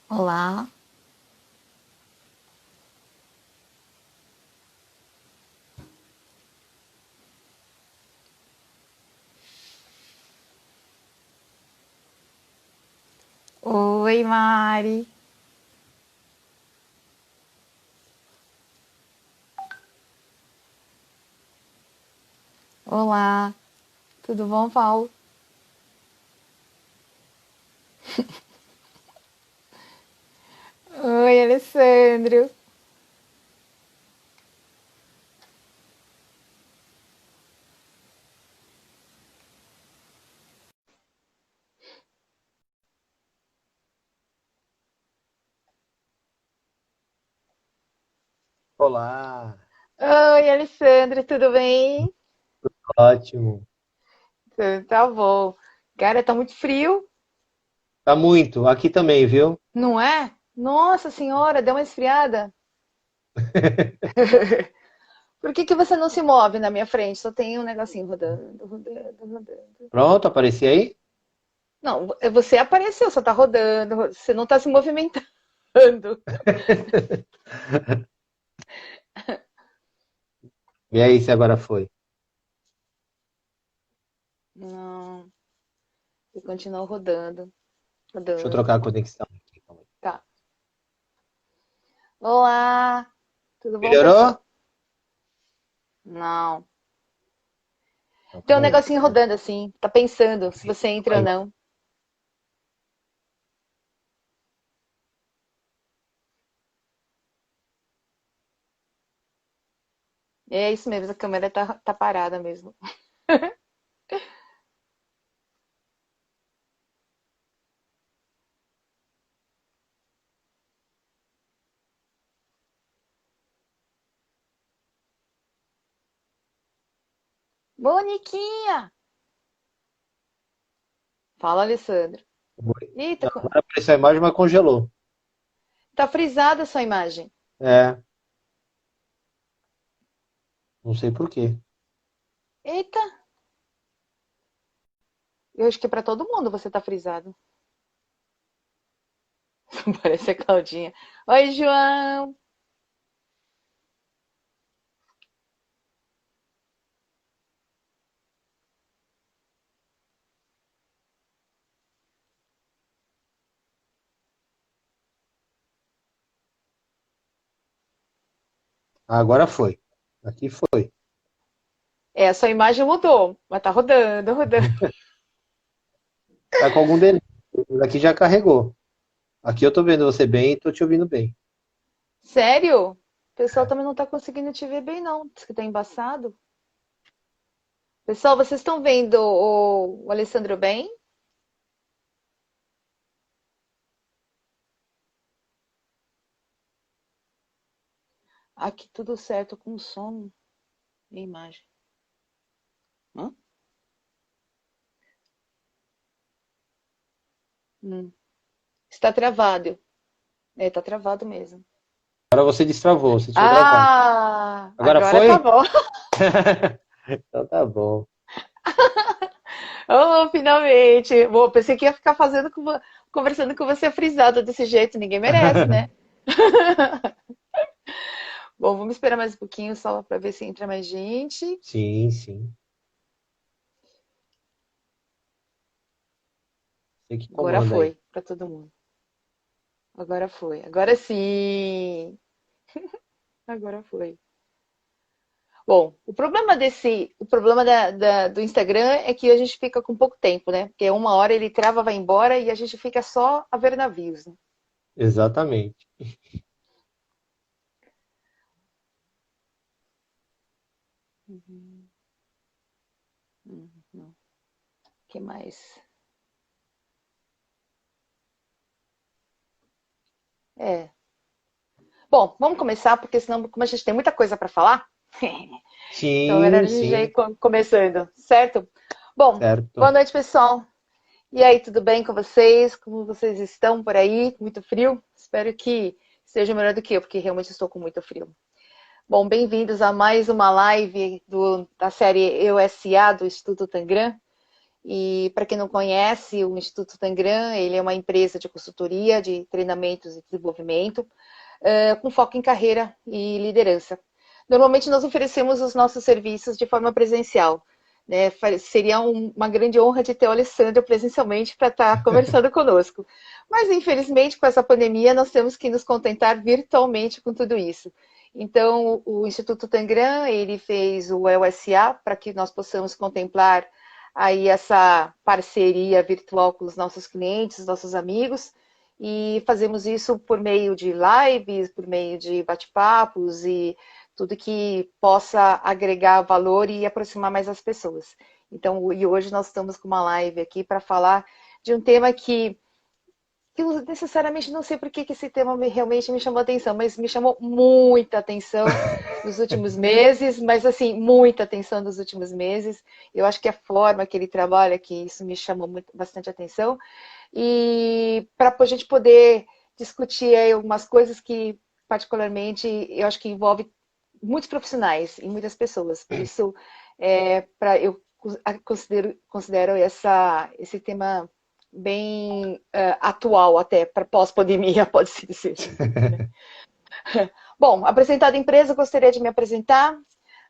Olá. Oi, Mari. Olá. Tudo bom, Paulo? Oi, Alessandro. Olá, Oi, Alessandro, tudo bem? ótimo. Tá bom. Cara, tá muito frio, Tá muito, aqui também, viu? não é? Nossa senhora, deu uma esfriada. Por que que você não se move na minha frente? Só tem um negocinho rodando, rodando, rodando. Pronto, apareci aí? Não, você apareceu, só tá rodando, você não tá se movimentando. E aí, se agora foi? Não, eu continuo rodando, Deixa eu rodando. trocar a conexão aqui. Calma aí. Tá. Olá, tudo bom, pessoal? Melhorou? Não. Então, Tem um peraí. negocinho rodando assim, tá pensando se você entra ou Calma não. É isso mesmo, a câmera tá parada mesmo. Boniquinha! Fala, Alessandro. aí. Eita, Não, agora apareceu a imagem, mas congelou. tá frisada a sua imagem. É, não sei por quê. Eita, eu acho que pra todo mundo você tá frisado. Parece a Claudinha. Oi, João! Ah, agora foi. Aqui foi. É, a sua imagem mudou, mas tá rodando, rodando. Tá com algum delay. Aqui já carregou. Aqui eu tô vendo você bem e tô te ouvindo bem. Sério? O pessoal também não tá conseguindo te ver bem, não. Diz que tá embaçado. Pessoal, vocês estão vendo o Alessandro bem? Aqui tudo certo com som e imagem. Hã? Hum. Está travado. É, tá travado mesmo. Agora você destravou, você tinha travado. Ah, Agora agora tá foi? bom. Então tá bom. Oh, finalmente. Bom, pensei que ia ficar conversando com você frisado desse jeito. Ninguém merece, né? Bom, vamos esperar mais um pouquinho só para ver se entra mais gente. Sim, sim. Você que Agora comanda aí. foi para todo mundo. Agora foi. Agora sim. Agora foi. Bom, o problema do Instagram é que a gente fica com pouco tempo, né? Porque uma hora ele trava, vai embora e a gente fica só a ver navios, né? Exatamente. Uhum. Não. O que mais? É. Bom, vamos começar, porque senão, como a gente tem muita coisa para falar, então é melhor Sim, a gente já sim, ir começando, certo? Bom, boa certo. noite, pessoal. E aí, tudo bem com vocês? Como vocês estão por aí? Muito frio? Espero que esteja melhor do que eu, porque realmente estou com muito frio. Bom, bem-vindos a mais uma live da série EUSA do Instituto Tangram. E para quem não conhece, o Instituto Tangram, ele é uma empresa de consultoria, de treinamentos e desenvolvimento, com foco em carreira e liderança. Normalmente nós oferecemos os nossos serviços de forma presencial. Né? Seria uma grande honra de ter o Alessandro presencialmente para estar conversando conosco. Mas, infelizmente, com essa pandemia, nós temos que nos contentar virtualmente com tudo isso. Então, o Instituto Tangram, ele fez o EUSA para que nós possamos contemplar aí essa parceria virtual com os nossos clientes, nossos amigos, e fazemos isso por meio de lives, por meio de bate-papos e tudo que possa agregar valor e aproximar mais as pessoas. Então, e hoje nós estamos com uma live aqui para falar de um tema que eu necessariamente não sei por que esse tema realmente me chamou atenção, mas me chamou muita atenção nos últimos meses, mas assim, muita atenção nos últimos meses. Eu acho que a forma que ele trabalha, que isso me chamou bastante atenção. E para a gente poder discutir aí algumas coisas que, particularmente, eu acho que envolve muitos profissionais e muitas pessoas. Por isso, eu considero esse tema bem atual até para pós-pandemia, pode-se dizer. Né? Bom, apresentada a empresa, gostaria de me apresentar.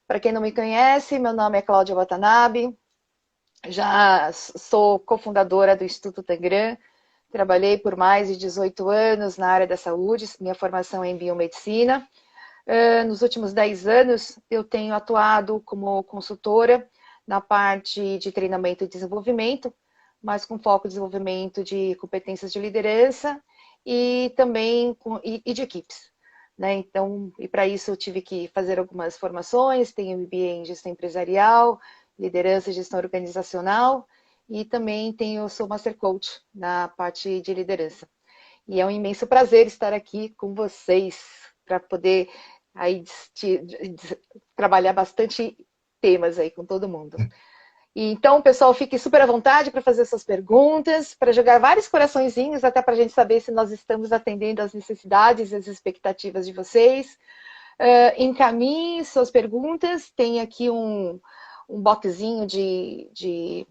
Para quem não me conhece, meu nome é Cláudia Watanabe, já sou cofundadora do Instituto Tangram, trabalhei por mais de 18 anos na área da saúde, minha formação é em biomedicina. Nos últimos 10 anos, eu tenho atuado como consultora na parte de treinamento e desenvolvimento, mas com foco em desenvolvimento de competências de liderança e também de equipes. Né? Então, e para isso eu tive que fazer algumas formações, tenho MBA em gestão empresarial, liderança e gestão organizacional, e também sou Master Coach na parte de liderança. E é um imenso prazer estar aqui com vocês para poder aí trabalhar bastante temas aí com todo mundo. E então, pessoal, fique super à vontade para fazer suas perguntas, para jogar vários coraçõezinhos, até para a gente saber se nós estamos atendendo às necessidades e às expectativas de vocês. Encaminhe suas perguntas, tem aqui um boxzinho que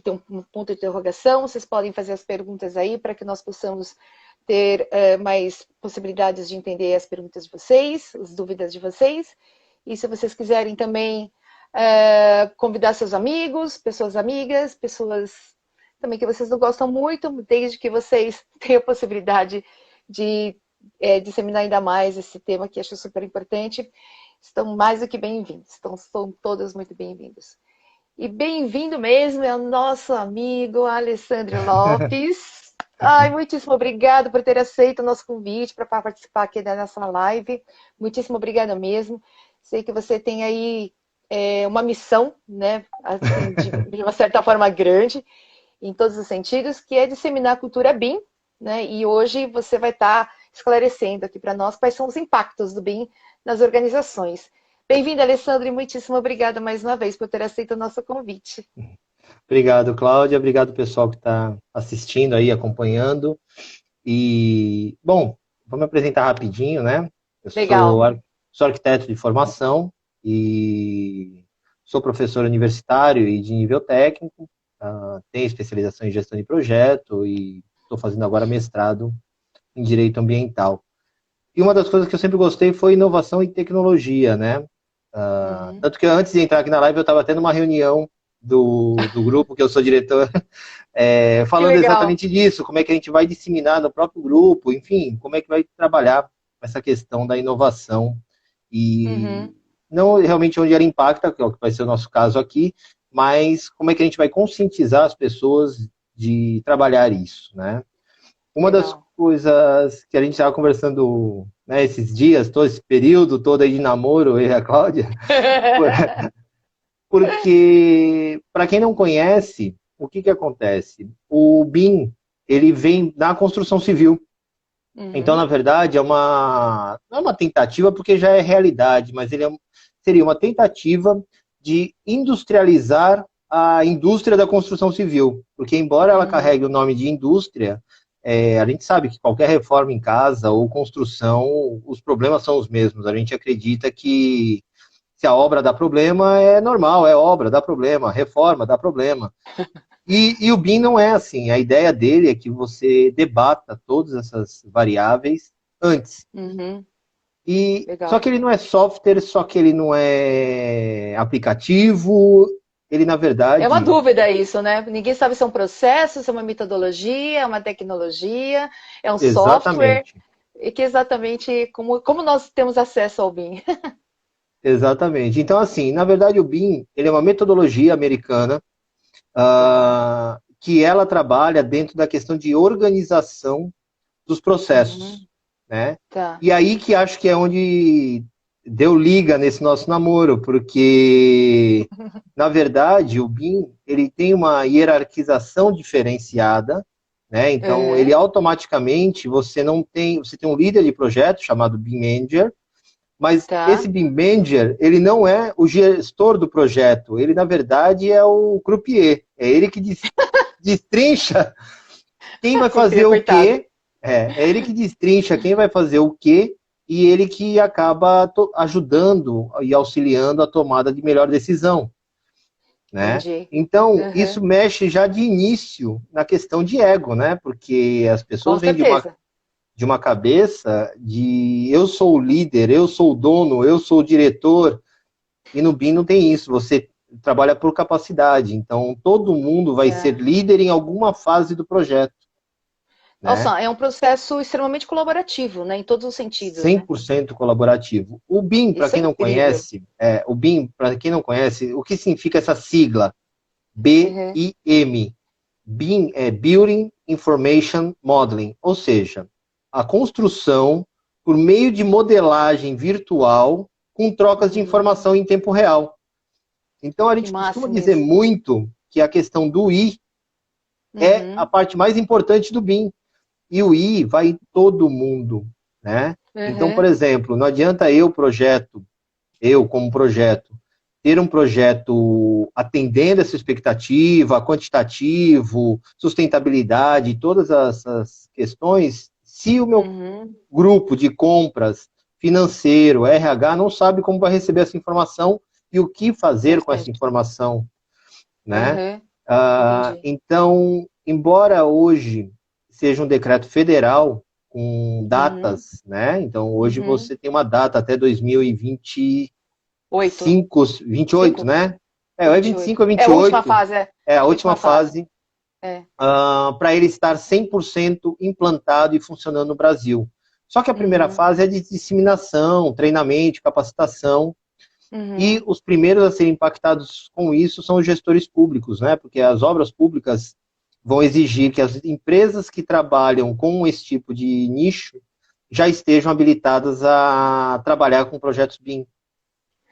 tem um ponto de interrogação, vocês podem fazer as perguntas aí para que nós possamos ter mais possibilidades de entender as perguntas de vocês, as dúvidas de vocês. E se vocês quiserem também convidar seus amigos, pessoas amigas, pessoas também que vocês não gostam muito, desde que vocês tenham a possibilidade de disseminar ainda mais esse tema que acho super importante, estão mais do que bem-vindos. São todos muito bem-vindos. E bem-vindo mesmo é o nosso amigo Alessandro Lopes. Ai, muitíssimo obrigado por ter aceito o nosso convite para participar aqui dessa live. Muitíssimo obrigada mesmo. Sei que você tem aí uma missão, né, assim, de uma certa forma grande, em todos os sentidos, que é disseminar a cultura BIM, né, e hoje você vai estar esclarecendo aqui para nós quais são os impactos do BIM nas organizações. Bem-vindo, Alessandro, e muitíssimo obrigada mais uma vez por ter aceito o nosso convite. Obrigado, Cláudia. Obrigado, pessoal que está assistindo aí, acompanhando. E, bom, vou me apresentar rapidinho, né? Legal. Sou arquiteto de formação e sou professor universitário e de nível técnico. Tenho especialização em gestão de projeto e estou fazendo agora mestrado em direito ambiental. E uma das coisas que eu sempre gostei foi inovação e tecnologia, né? Tanto que antes de entrar aqui na live eu estava tendo uma reunião do grupo, que eu sou diretor, falando exatamente disso, como é que a gente vai disseminar no próprio grupo, enfim, como é que vai trabalhar essa questão da inovação e não realmente onde ela impacta, que é o que vai ser o nosso caso aqui, mas como é que a gente vai conscientizar as pessoas de trabalhar isso, né? Uma das coisas que a gente estava conversando, né, esses dias, todo esse período todo aí de namoro, eu e a Cláudia, porque, para quem não conhece, o que acontece? O BIM, ele vem da construção civil. Então, na verdade, não é uma tentativa, porque já é realidade, mas seria uma tentativa de industrializar a indústria da construção civil. Porque, embora ela carregue o nome de indústria, a gente sabe que qualquer reforma em casa ou construção, os problemas são os mesmos. A gente acredita que Se a obra dá problema, é normal, é obra, dá problema, reforma, dá problema. E o BIM não é assim. A ideia dele é que você debata todas essas variáveis antes. Uhum. Só Legal. que ele não é software, só que ele não é aplicativo. Ele, na É uma verdade, dúvida isso, né? Ninguém sabe se é um processo, se é uma metodologia, é uma tecnologia, é um software, exatamente, e que exatamente como nós temos acesso ao BIM. exatamente. Então, assim, na verdade, o BIM, ele é uma metodologia americana, Tá. que ela trabalha dentro da questão de organização dos processos, Uhum. né? Tá. E aí que acho que é onde deu liga nesse nosso namoro, porque na verdade o BIM ele tem uma hierarquização diferenciada, né? Então ele Uhum. automaticamente você tem um líder de projeto chamado BIM Manager, mas esse Tá. BIM Manager ele não é o gestor do projeto, ele na verdade é o croupier, é ele que destrincha quem vai Sem fazer querer, o coitado. quê, é ele que destrincha quem vai fazer o quê e ele que acaba ajudando e auxiliando a tomada de melhor decisão, né? Entendi. Então, isso Uhum. mexe já de início na questão de ego, né? Porque as Com pessoas vêm certeza. de uma cabeça de eu sou o líder, eu sou o dono, eu sou o diretor, e no BIM não tem isso, você trabalha por capacidade, então todo mundo vai ser É. líder em alguma fase do projeto, né? Nossa, é um processo extremamente colaborativo, né? Em todos os sentidos, né? 100% colaborativo. O BIM, para Isso é quem não incrível. conhece, o que significa essa sigla? Uhum. BIM. BIM é Building Information Modeling, ou seja, a construção por meio de modelagem virtual com trocas de Uhum. informação em tempo real. Então, a Que gente costuma máximo dizer isso. muito que a questão do I é a Uhum. parte mais importante do BIM. E o I vai em todo mundo, né? Então, por Uhum. exemplo, não adianta eu como projeto, ter um projeto atendendo essa expectativa, quantitativo, sustentabilidade, todas essas questões, se o meu Uhum. grupo de compras, financeiro, RH, não sabe como vai receber essa informação e o que Deu fazer com essa certo. informação, né? Uhum. Entendi. Então, embora hoje seja um decreto federal com Uhum. datas, né? Então, hoje Uhum. você tem uma data até 8. 2025, 28, 5. né? É 28. 25 a É a última 28, fase, é. é a última Última fase. fase É. para ele estar 100% implantado e funcionando no Brasil. Só que a primeira Uhum. fase é de disseminação, treinamento, capacitação, e Uhum. os primeiros a serem impactados com isso são os gestores públicos, né? Porque as obras públicas vão exigir que as empresas que trabalham com esse tipo de nicho já estejam habilitadas a trabalhar com projetos BIM.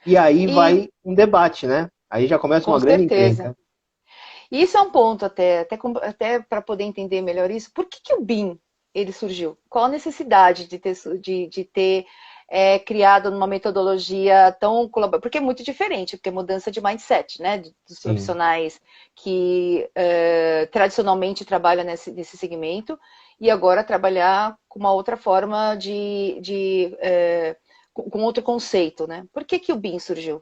E aí E vai um debate, né? Aí já começa com uma grande certeza. encrenca. E isso é um ponto até para poder entender melhor isso. Por que que o BIM ele surgiu? Qual a necessidade de ter criado uma metodologia tão colaborativa? Porque é muito diferente, porque é mudança de mindset, né? Dos Sim. profissionais que tradicionalmente trabalham nesse segmento e agora trabalhar com uma outra forma com outro conceito, né? Por que que o BIM surgiu?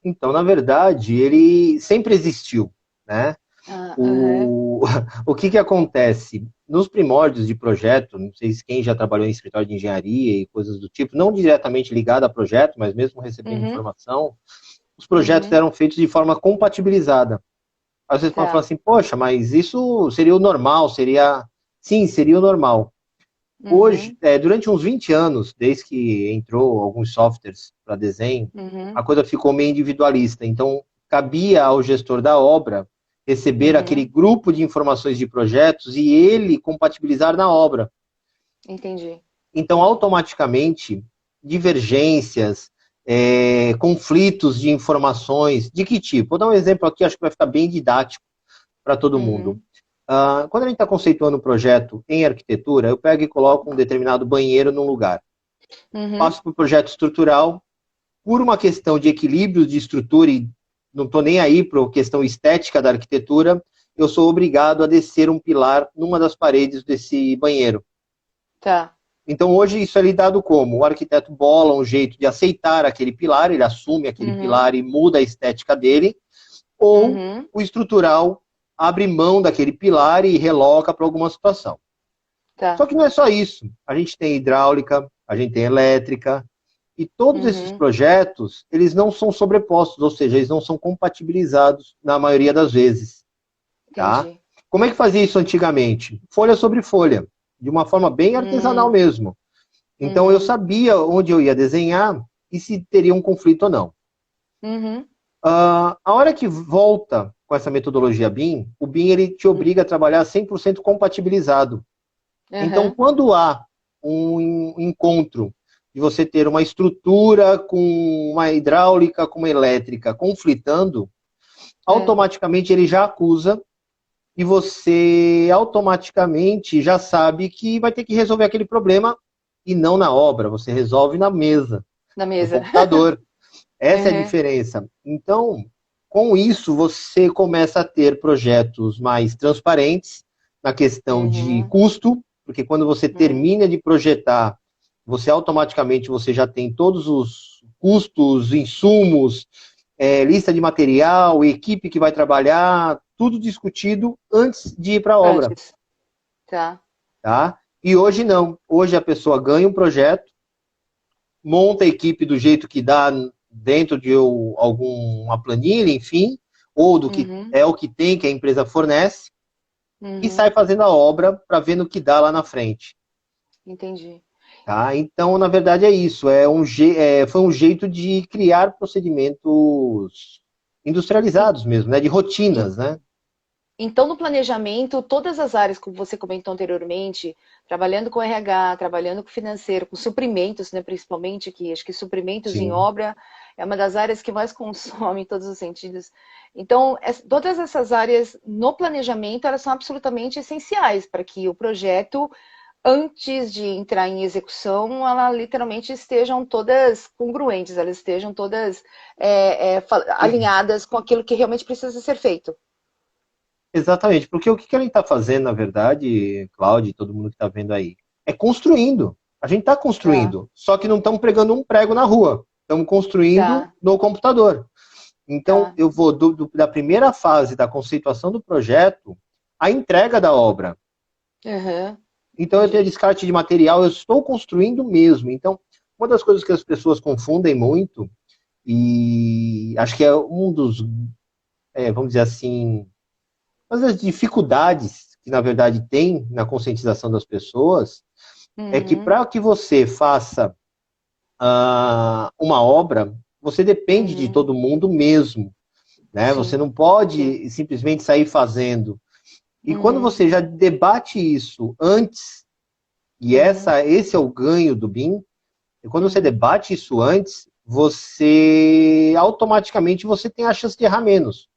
Então, na verdade, ele sempre existiu, né? Ah, aham. O, o que acontece? Nos primórdios de projeto, não sei se quem já trabalhou em escritório de engenharia e coisas do tipo, não diretamente ligado a projeto, mas mesmo recebendo Uhum, informação, os projetos uhum, eram feitos de forma compatibilizada. Às vezes pode falar tá. assim, poxa, mas isso seria o normal, seria... Sim, seria o normal. Hoje, Uhum, durante uns 20 anos, desde que entrou alguns softwares para desenho, a uhum, coisa ficou meio individualista. Então, cabia ao gestor da obra receber aquele uhum. grupo de informações de projetos e ele compatibilizar na obra. Entendi. Então, automaticamente, divergências, conflitos de informações, de que tipo? Vou dar um exemplo aqui, acho que vai ficar bem didático para todo mundo. Uhum, Quando a gente está conceituando um projeto em arquitetura, eu pego e coloco um determinado banheiro num lugar. uhum. Passo para o projeto estrutural, por uma questão de equilíbrio de estrutura e não estou nem aí para a questão estética da arquitetura, eu sou obrigado a descer um pilar numa das paredes desse banheiro. Tá. Então, hoje, isso é lidado como? O arquiteto bola um jeito de aceitar aquele pilar, ele assume aquele Uhum. pilar e muda a estética dele, ou Uhum. o estrutural abre mão daquele pilar e reloca para alguma situação. Só Tá. que não é só isso. A gente tem hidráulica, a gente tem elétrica, e todos esses Uhum. projetos, eles não são sobrepostos, ou seja, eles não são compatibilizados na maioria das vezes, tá? Entendi. Como é que fazia isso antigamente? Folha sobre folha, de uma forma bem artesanal Hum. mesmo. Então eu Uhum. sabia onde eu ia desenhar e se teria um conflito ou não. Uhum. A hora que volta com essa metodologia BIM, o BIM ele te obriga a trabalhar 100% compatibilizado. Então, Uhum. quando há um encontro de você ter uma estrutura com uma hidráulica, com uma elétrica conflitando, É. automaticamente ele já acusa e você automaticamente já sabe que vai ter que resolver aquele problema e não na obra, você resolve na mesa, Na no mesa. computador. Essa é a Uhum. diferença. Então, com isso, você começa a ter projetos mais transparentes na questão de Uhum. custo, porque quando você Uhum. termina de projetar, você automaticamente você já tem todos os custos, insumos, lista de material, equipe que vai trabalhar, tudo discutido antes de ir para a obra, Antes. Tá. tá? E hoje não. Hoje a pessoa ganha um projeto, monta a equipe do jeito que dá dentro de alguma planilha, enfim, ou do que Uhum. é o que tem, que a empresa fornece, e sai Uhum. fazendo a obra para ver no que dá lá na frente. Entendi. Tá? Então, na verdade, é isso. Foi um jeito de criar procedimentos E- industrializados mesmo, né? De e- rotinas, né? Então, no planejamento, todas as áreas, como você comentou anteriormente, trabalhando com RH, trabalhando com financeiro, com suprimentos, né, principalmente, que acho que suprimentos em Sim. obra é uma das áreas que mais consome em todos os sentidos. Então, todas essas áreas no planejamento, elas são absolutamente essenciais para que o projeto, antes de entrar em execução, ela literalmente estejam todas congruentes, elas estejam todas alinhadas com aquilo que realmente precisa ser feito. Exatamente, porque o que a gente está fazendo, na verdade, Cláudio e todo mundo que está vendo aí, é construindo. A gente está Tá, construindo, só que não estamos pregando um prego na rua, estamos construindo tá, no computador. Então, tá. eu vou da primeira fase da conceituação do projeto à entrega da obra. Uhum, Então, eu tenho entendi. descarte de material, eu estou construindo mesmo. Então, uma das coisas que as pessoas confundem muito, e acho que é um dos, vamos dizer assim, mas as dificuldades que, na verdade, tem na conscientização das pessoas é que Uhum, para que você faça uma obra, você depende de uhum, todo mundo mesmo. Né? Você sim, não sim. pode simplesmente sair fazendo. E quando Uhum, você já debate isso antes, e uhum, esse é o ganho do BIM, e quando você uhum, debate isso antes, você automaticamente você tem a chance de errar menos.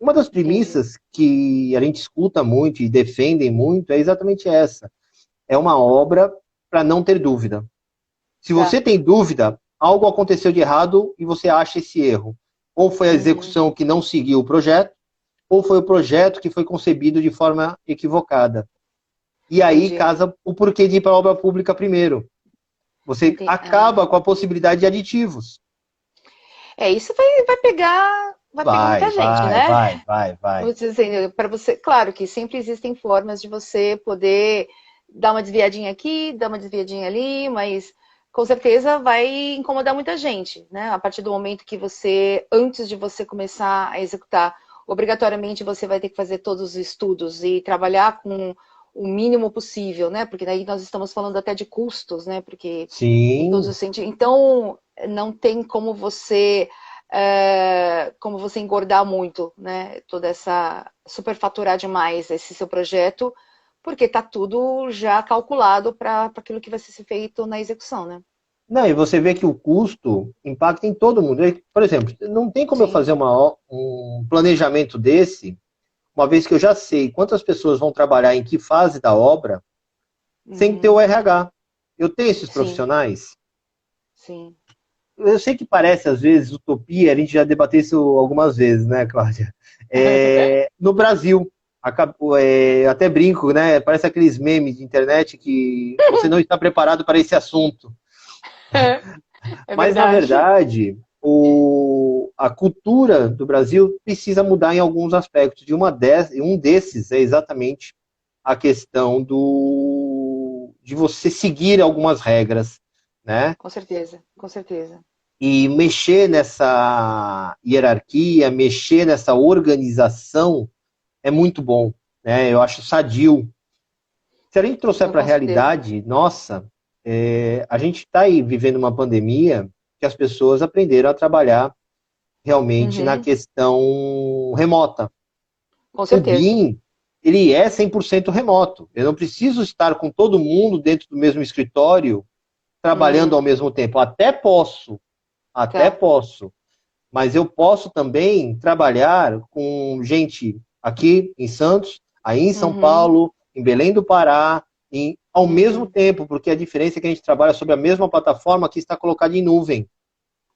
Uma das entendi. premissas que a gente escuta muito e defendem muito é exatamente essa. É uma obra para não ter dúvida. Se você Tá. tem dúvida, algo aconteceu de errado e você acha esse erro. Ou foi a Uhum, execução que não seguiu o projeto, ou foi o projeto que foi concebido de forma equivocada. E aí entendi. casa o porquê de ir para a obra pública primeiro. Você Entendi. acaba com a possibilidade de aditivos. Isso vai pegar Vai, muita gente, vai, né? vai, vai, vai. Vamos dizer, para você, claro que sempre existem formas de você poder dar uma desviadinha aqui, dar uma desviadinha ali, mas com certeza vai incomodar muita gente, né? A partir do momento que você, antes de você começar a executar, obrigatoriamente você vai ter que fazer todos os estudos e trabalhar com o mínimo possível, né? Porque daí nós estamos falando até de custos, né? Porque em todos Sim, os sentidos. Então, não tem como você engordar muito, né? Toda essa superfaturar demais esse seu projeto, porque está tudo já calculado para aquilo que vai ser feito na execução, né? não, e você vê que o custo impacta em todo mundo. Por exemplo, não tem como eu Sim. fazer um planejamento desse, uma vez que eu já sei quantas pessoas vão trabalhar em que fase da obra, sem ter o Uhum. RH. Eu tenho esses Sim, profissionais. sim. Eu sei que parece, às vezes, utopia, a gente já debateu isso algumas vezes, né, Cláudia? No Brasil. Eu até brinco, né? Parece aqueles memes de internet que você não está preparado para esse assunto. É Mas, na verdade. verdade, a cultura do Brasil precisa mudar em alguns aspectos. Um desses é exatamente a questão de você seguir algumas regras, né? Com certeza, com certeza. E mexer nessa hierarquia, mexer nessa organização é muito bom, né? Eu acho sadio. Se a gente trouxer Não, para a com certeza. realidade, nossa, a gente está aí vivendo uma pandemia que as pessoas aprenderam a trabalhar realmente na Uhum, questão remota. com O certeza. BIM, ele é 100% remoto. Eu não preciso estar com todo mundo dentro do mesmo escritório, trabalhando ao Hum, mesmo tempo. Até tá. posso, mas eu posso também trabalhar com gente aqui em Santos, aí em São Uhum, Paulo, em Belém do Pará, ao mesmo uhum. tempo, porque a diferença é que a gente trabalha sobre a mesma plataforma que está colocada em nuvem.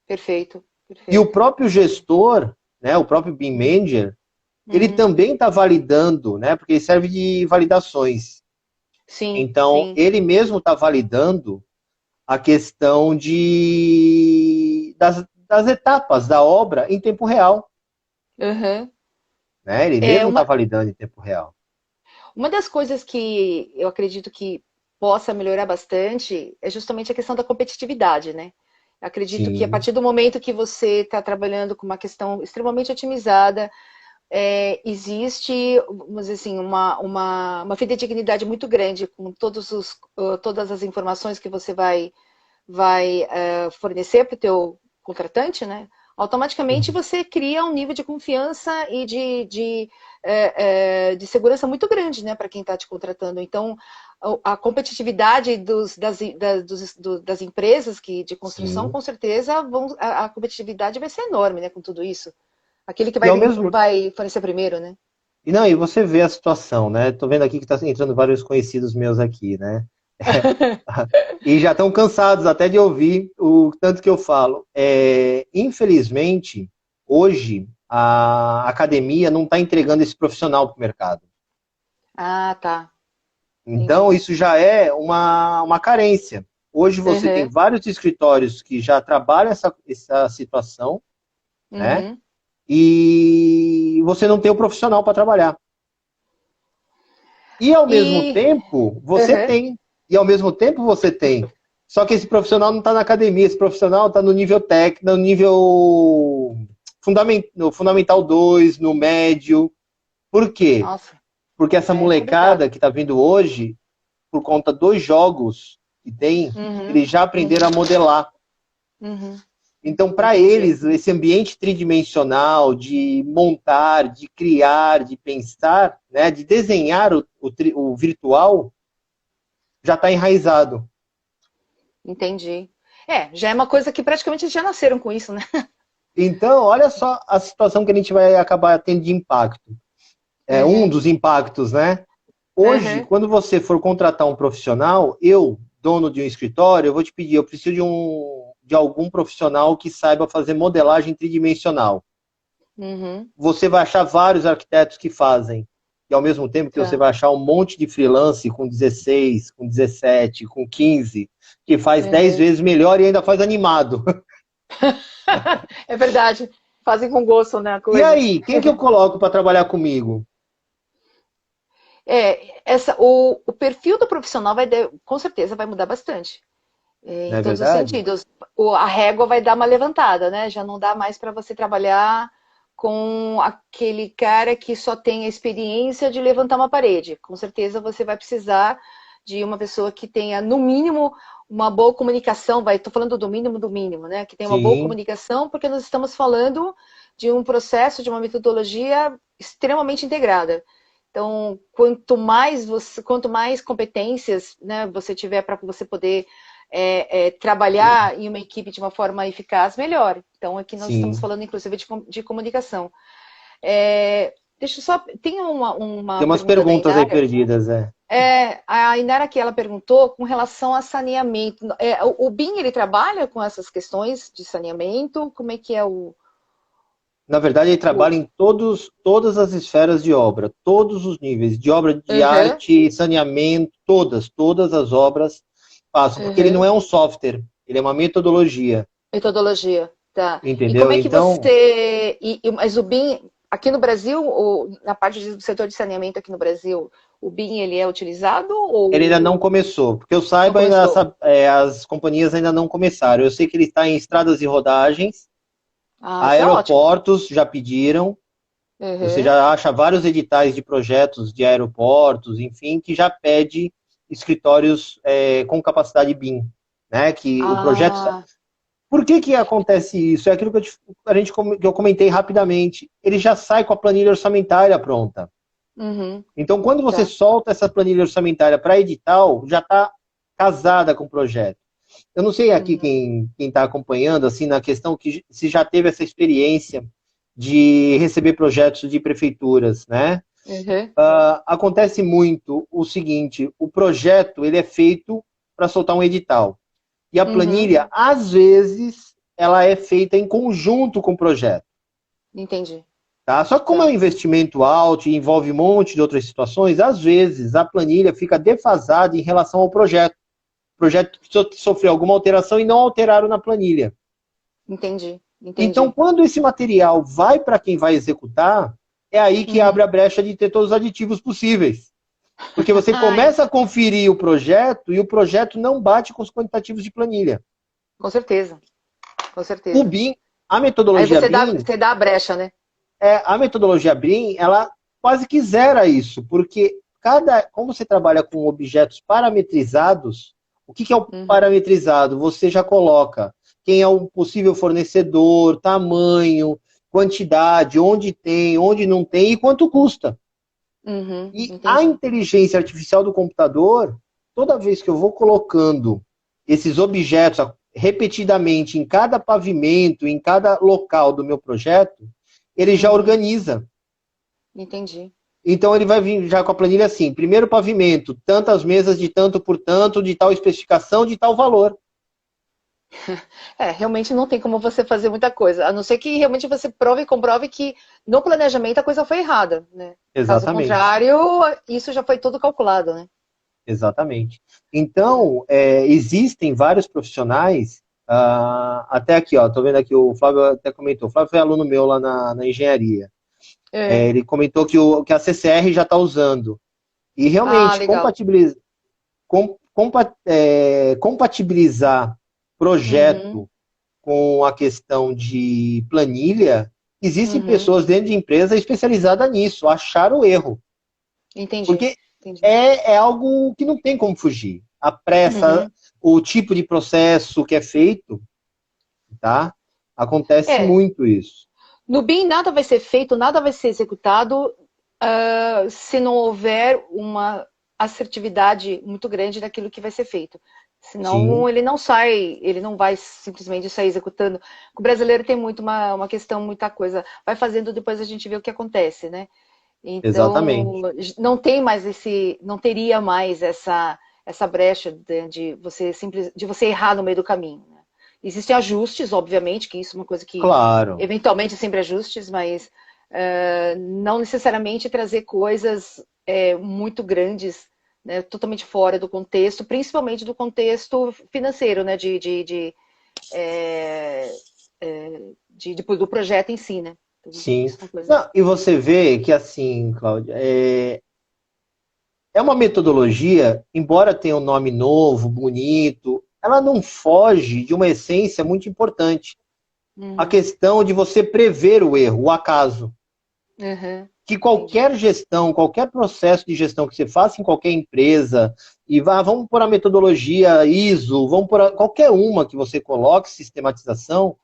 Perfeito, E o perfeito. próprio gestor, né, o próprio BIM Manager, ele Uhum. também está validando, né, porque ele serve de validações. Sim, Então, sim. ele mesmo está validando a questão das etapas da obra em tempo real. Uhum. Né? Ele É mesmo está uma, validando em tempo real. uma das coisas que eu acredito que possa melhorar bastante é justamente a questão da competitividade, né? Eu acredito que a Sim, partir do momento que você está trabalhando com uma questão extremamente otimizada, existe, vamos dizer assim, uma fidedignidade muito grande com todas as informações que você vai fornecer para o teu contratante, né? Automaticamente uhum. você cria um nível de confiança e de segurança muito grande, né, para quem está te contratando. Então, a competitividade das empresas de construção, Sim. com certeza, a competitividade vai ser enorme, né, com tudo isso. Aquele que E ao mesmo vai fornecer primeiro, né? e não, e você vê a situação, né? Tô vendo aqui que tá entrando vários conhecidos meus aqui, né? E já estão cansados até de ouvir o tanto que eu falo. Infelizmente, hoje a academia não está entregando esse profissional para o mercado. Ah, tá. Então, Entendi. isso já é uma carência. Hoje você tem Uhum, vários escritórios que já trabalham essa situação, né? uhum, E você não tem o profissional para trabalhar. E ao mesmo e tempo, você uhum. tem. E ao mesmo tempo você tem. Só que esse profissional não está na academia, esse profissional está no nível técnico, no nível no Fundamental 2, no médio. Por quê? Nossa, Porque essa é molecada complicado. que está vindo hoje, por conta dos jogos que tem, Uhum, eles já aprenderam a uhum, modelar. uhum. Então, para Entendi. eles, esse ambiente tridimensional de montar, de criar, de pensar, né, de desenhar o virtual, já está enraizado. Entendi. Já é uma coisa que praticamente eles já nasceram com isso, né? Então, olha só a situação que a gente vai acabar tendo de impacto. É um Uhum, dos impactos, né? Hoje, uhum, quando você for contratar um profissional, eu, dono de um escritório, eu vou te pedir, eu preciso de algum profissional que saiba fazer modelagem tridimensional. uhum. Você vai achar vários arquitetos que fazem. E ao mesmo tempo que você Tá. vai achar um monte de freelance com 16, com 17, com 15, que faz 10 Uhum. vezes melhor e ainda faz animado. É verdade. Fazem com gosto, né, a E coisa. aí, quem que eu coloco para trabalhar comigo? O perfil do profissional com certeza vai mudar bastante. Não Em é todos os verdade? sentidos. A régua vai dar uma levantada, né? Já não dá mais para você trabalhar com aquele cara que só tem a experiência de levantar uma parede. Com certeza você vai precisar de uma pessoa que tenha, no mínimo, uma boa comunicação. Estou falando do mínimo, né? Que tenha uma boa Sim, comunicação, porque nós estamos falando de um processo, de uma metodologia extremamente integrada. Então, quanto mais competências, né, você tiver para você poder trabalhar em uma equipe de uma forma eficaz, melhor. Então, aqui nós estamos sim. falando, inclusive, de comunicação. Deixa eu só. Tem uma Tem umas pergunta da perguntas aí Inara. perdidas, é. A Inara que ela perguntou com relação a saneamento. O BIM ele trabalha com essas questões de saneamento? Como é que é o. Na verdade, ele O- trabalha em todas as esferas de obra, todos os níveis, de obra de Uhum, arte, saneamento, todas as obras passam, porque ele não uhum. é um software, ele é uma metodologia, Metodologia, tá. E como entendeu? é que Então, você. Mas o BIM, aqui no Brasil, ou na parte do setor de saneamento aqui no Brasil, o BIM ele é utilizado ele ainda não ou começou, porque eu não saiba, ainda começou? as companhias ainda não começaram. Eu sei que ele está em estradas e rodagens, Ah, isso é ótimo. aeroportos já pediram, você Uhum. já acha vários editais de projetos de aeroportos, enfim, que já pede escritórios com capacidade BIM, né? Que o projeto. Ah, Por que acontece isso? É aquilo que eu comentei rapidamente. Ele já sai com a planilha orçamentária pronta. uhum, Então, quando você tá. solta essa planilha orçamentária para edital, já está casada com o projeto. Eu não sei aqui Uhum, quem está acompanhando, assim, na questão que se já teve essa experiência de receber projetos de prefeituras, né? uhum, Acontece muito o seguinte: o projeto ele é feito para soltar um edital e a uhum, planilha, às vezes, ela é feita em conjunto com o projeto. entendi. Tá? Só que como é um Tá. investimento alto e envolve um monte de outras situações, às vezes a planilha fica defasada em relação ao projeto. O projeto sofreu alguma alteração e não alteraram na planilha. Entendi, Então, entendi. quando esse material vai para quem vai executar, é aí que abre Uhum. a brecha de ter todos os aditivos possíveis. Porque você Ai, começa a conferir o projeto e o projeto não bate com os quantitativos de planilha. com certeza, com O certeza. BIM, a Aí metodologia BIM, você dá a brecha, né? ela quase que zera isso, porque como você trabalha com objetos parametrizados, o que é o Uhum, parametrizado? Você já coloca quem é o possível fornecedor, tamanho, quantidade, onde tem, onde não tem e quanto custa. uhum, E a entendi. inteligência artificial do computador, toda vez que eu vou colocando esses objetos repetidamente em cada pavimento, em cada local do meu projeto, ele já Uhum, organiza. entendi. Então ele vai vir já com a planilha assim: primeiro pavimento, tantas mesas de tanto por tanto, de tal especificação, de tal valor. É, realmente não tem como você fazer muita coisa, a não ser que realmente você prove e comprove que no planejamento a coisa foi errada, né? Caso Exatamente. contrário, isso já foi tudo calculado, né? Exatamente. Então, existem vários profissionais, até aqui, ó, tô vendo aqui, o Flávio até comentou, o Flávio foi aluno meu lá na engenharia. É. Ele comentou que a CCR já está usando. E Ah, realmente, legal. compatibilizar Uhum, projeto com a questão de planilha, existem uhum, pessoas dentro de empresa especializadas nisso, acharam o erro. entendi, Porque entendi. é algo que não tem como fugir. A pressa, Uhum. o tipo de processo que é feito, tá? Acontece É, muito isso. no BIM nada vai ser feito, nada vai ser executado, se não houver uma assertividade muito grande daquilo que vai ser feito. Sim, Senão ele não sai, ele não vai simplesmente sair executando. O brasileiro tem muito uma questão, muita coisa. Vai fazendo, depois a gente vê o que acontece, né? Então, exatamente. não tem mais não teria mais essa brecha de você de você errar no meio do caminho, né? Existem ajustes, obviamente, que isso é uma coisa que Claro. eventualmente sempre ajustes, mas não necessariamente trazer coisas muito grandes, né, totalmente fora do contexto, principalmente do contexto financeiro, né, é, do projeto em si, né? Então, Sim. isso é uma coisa. Não, e você vê que, assim, Cláudia, é uma metodologia, embora tenha um nome novo, bonito, ela não foge de uma essência muito importante. A Uhum, questão de você prever o erro, o acaso. uhum, Que entendi. qualquer gestão, qualquer processo de gestão que você faça em qualquer empresa, e vamos por a metodologia ISO, vamos por qualquer uma que você coloque, sistematização,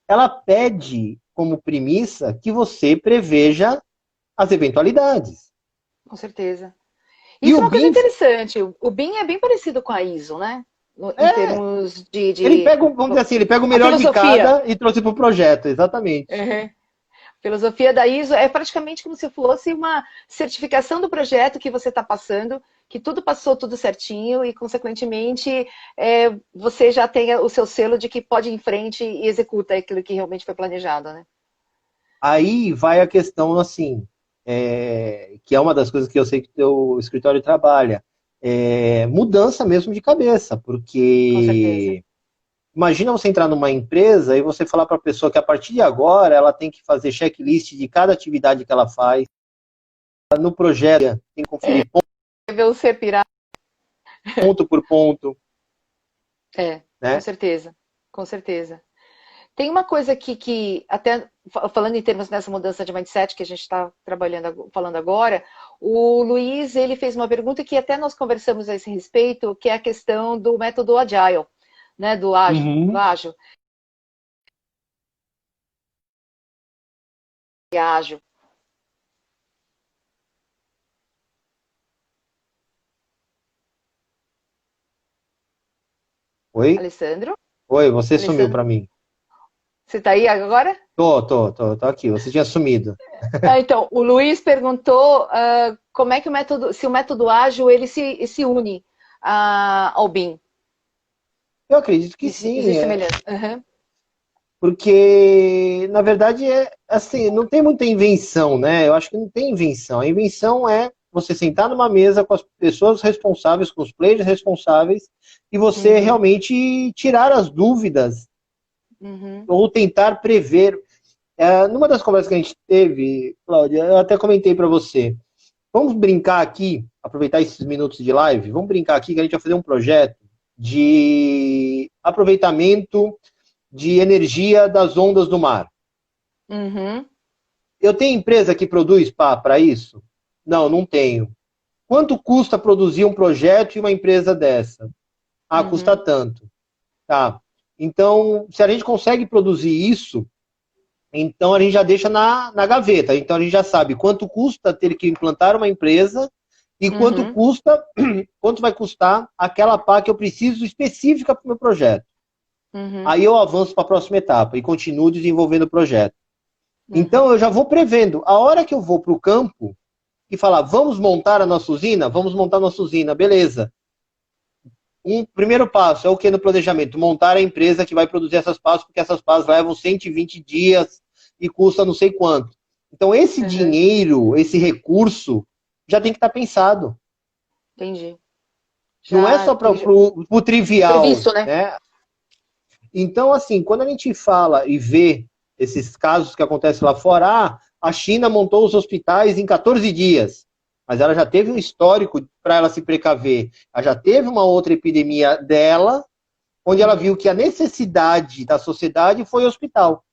ela pede como premissa que você preveja as eventualidades. Com certeza. E Isso o é uma coisa BIM, interessante. O BIM é bem parecido com a ISO, né? Em termos ele pega, vamos dizer assim, ele pega o a melhor de filosofia. cada e trouxe para o projeto, exatamente. Uhum. Filosofia da ISO é praticamente como se fosse uma certificação do projeto que você está passando, que tudo passou tudo certinho e, consequentemente, você já tem o seu selo de que pode ir em frente e executa aquilo que realmente foi planejado, né? Aí vai a questão, assim, que é uma das coisas que eu sei que o teu escritório trabalha, mudança mesmo de cabeça, Com certeza. porque imagina você entrar numa empresa e você falar para a pessoa que a partir de agora ela tem que fazer checklist de cada atividade que ela faz, no projeto tem que conferir Ver o ser pirata. ponto por ponto, Com né? certeza. Com certeza. Tem uma coisa aqui que, até falando em termos dessa mudança de mindset que a gente está trabalhando, falando agora, o Luiz, ele fez uma pergunta que até nós conversamos a esse respeito, que é a questão do método Agile, né, do ágil, do Uhum. ágil, e ágil. Oi? Alessandro? Oi, você sumiu Alessandro, para mim. você está aí agora? Tô aqui, você tinha sumido. Então, o Luiz perguntou como é que o método, se o método ágil ele se une ao BIM. Eu acredito que sim, Existe semelhança. Uhum. porque na verdade assim, não tem muita invenção, né? Eu acho que não tem invenção. A invenção é você sentar numa mesa com as pessoas responsáveis, com os players responsáveis, e você Uhum. realmente tirar as dúvidas Uhum. ou tentar prever. Numa das conversas que a gente teve, Cláudia, eu até comentei para você. Vamos brincar aqui, aproveitar esses minutos de live, vamos brincar aqui que a gente vai fazer um projeto de aproveitamento de energia das ondas do mar. Uhum. Eu tenho empresa que produz para isso? Não, não tenho. Quanto custa produzir um projeto e uma empresa dessa? Ah, custa Uhum. tanto. Tá. Então, se a gente consegue produzir isso, então a gente já deixa na gaveta. Então a gente já sabe quanto custa ter que implantar uma empresa e quanto Uhum. custa, quanto vai custar aquela pá que eu preciso específica para o meu projeto. Uhum. Aí eu avanço para a próxima etapa e continuo desenvolvendo o projeto. Então Uhum. eu já vou prevendo. A hora que eu vou para o campo e falar, vamos montar a nossa usina? Vamos montar a nossa usina, beleza. Um primeiro passo é o que no planejamento? Montar a empresa que vai produzir essas pás, porque essas pás levam 120 dias e custa não sei quanto. Então, esse Uhum. dinheiro, esse recurso, já tem que estar pensado. Entendi. Não é só Já para tem o trivial, previsto, né? né? Então, assim, quando a gente fala e vê esses casos que acontecem lá fora, a China montou os hospitais em 14 dias, mas ela já teve um histórico para ela se precaver. Ela já teve uma outra epidemia dela, onde ela viu Uhum. que a necessidade da sociedade foi o hospital.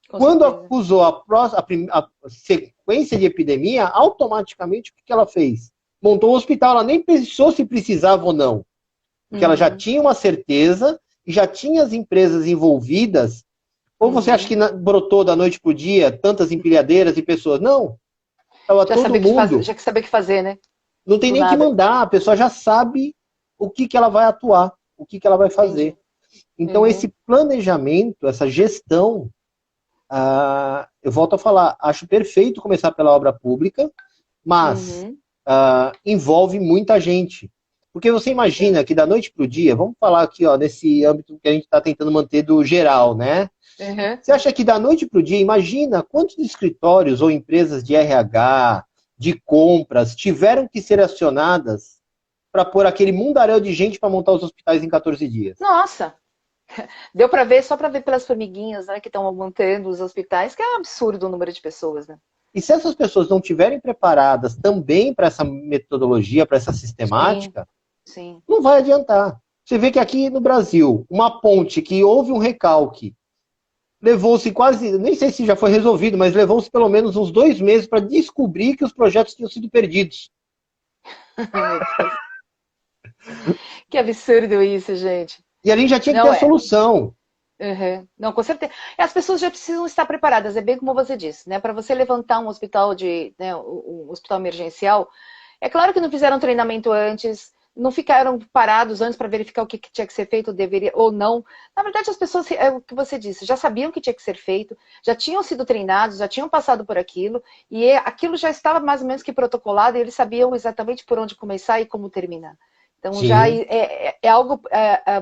Com Quando certeza. acusou a sequência de epidemia, automaticamente o que ela fez? Montou um hospital, ela nem pensou se precisava ou não, porque ela já Uhum. tinha uma certeza e já tinha as empresas envolvidas. Ou você acha Uhum. que brotou da noite para o dia tantas empilhadeiras e pessoas? Não, estava Já todo saber o que fazer, mundo. já que saber o que fazer, né? Não tem Do nem que nada. mandar, a pessoa já sabe o que ela vai atuar, o que ela vai fazer. Entendi. Então, Uhum. esse planejamento, essa gestão, eu volto a falar, acho perfeito começar pela obra pública, mas Uhum. envolve muita gente. Porque você imagina que da noite para o dia, vamos falar aqui ó, nesse âmbito que a gente está tentando manter do geral, né? Uhum. Você acha que da noite para o dia, imagina quantos escritórios ou empresas de RH, de compras, tiveram que ser acionadas para pôr aquele mundaréu de gente para montar os hospitais em 14 dias? Nossa, deu para ver, só para ver pelas formiguinhas, né, que estão mantendo os hospitais, que é um absurdo o número de pessoas, né? E se essas pessoas não estiverem preparadas também para essa metodologia, para essa Sim, sistemática, sim. não vai adiantar. Você vê que aqui no Brasil, uma ponte que houve um recalque, levou-se quase, nem sei se já foi resolvido, mas levou-se pelo menos uns 2 meses para descobrir que os projetos tinham sido perdidos. Meu Deus. Que absurdo isso, gente. E a gente já tinha que ter Não a é. solução. Uhum. Não, com certeza. As pessoas já precisam estar preparadas, é bem como você disse, né? Para você levantar um hospital né, um hospital emergencial, é claro que não fizeram treinamento antes, não ficaram parados antes para verificar o que tinha que ser feito, deveria ou não. Na verdade, as pessoas, é o que você disse, já sabiam que tinha que ser feito, já tinham sido treinados, já tinham passado por aquilo, e aquilo já estava mais ou menos que protocolado, e eles sabiam exatamente por onde começar e como terminar. Então já Sim, é algo,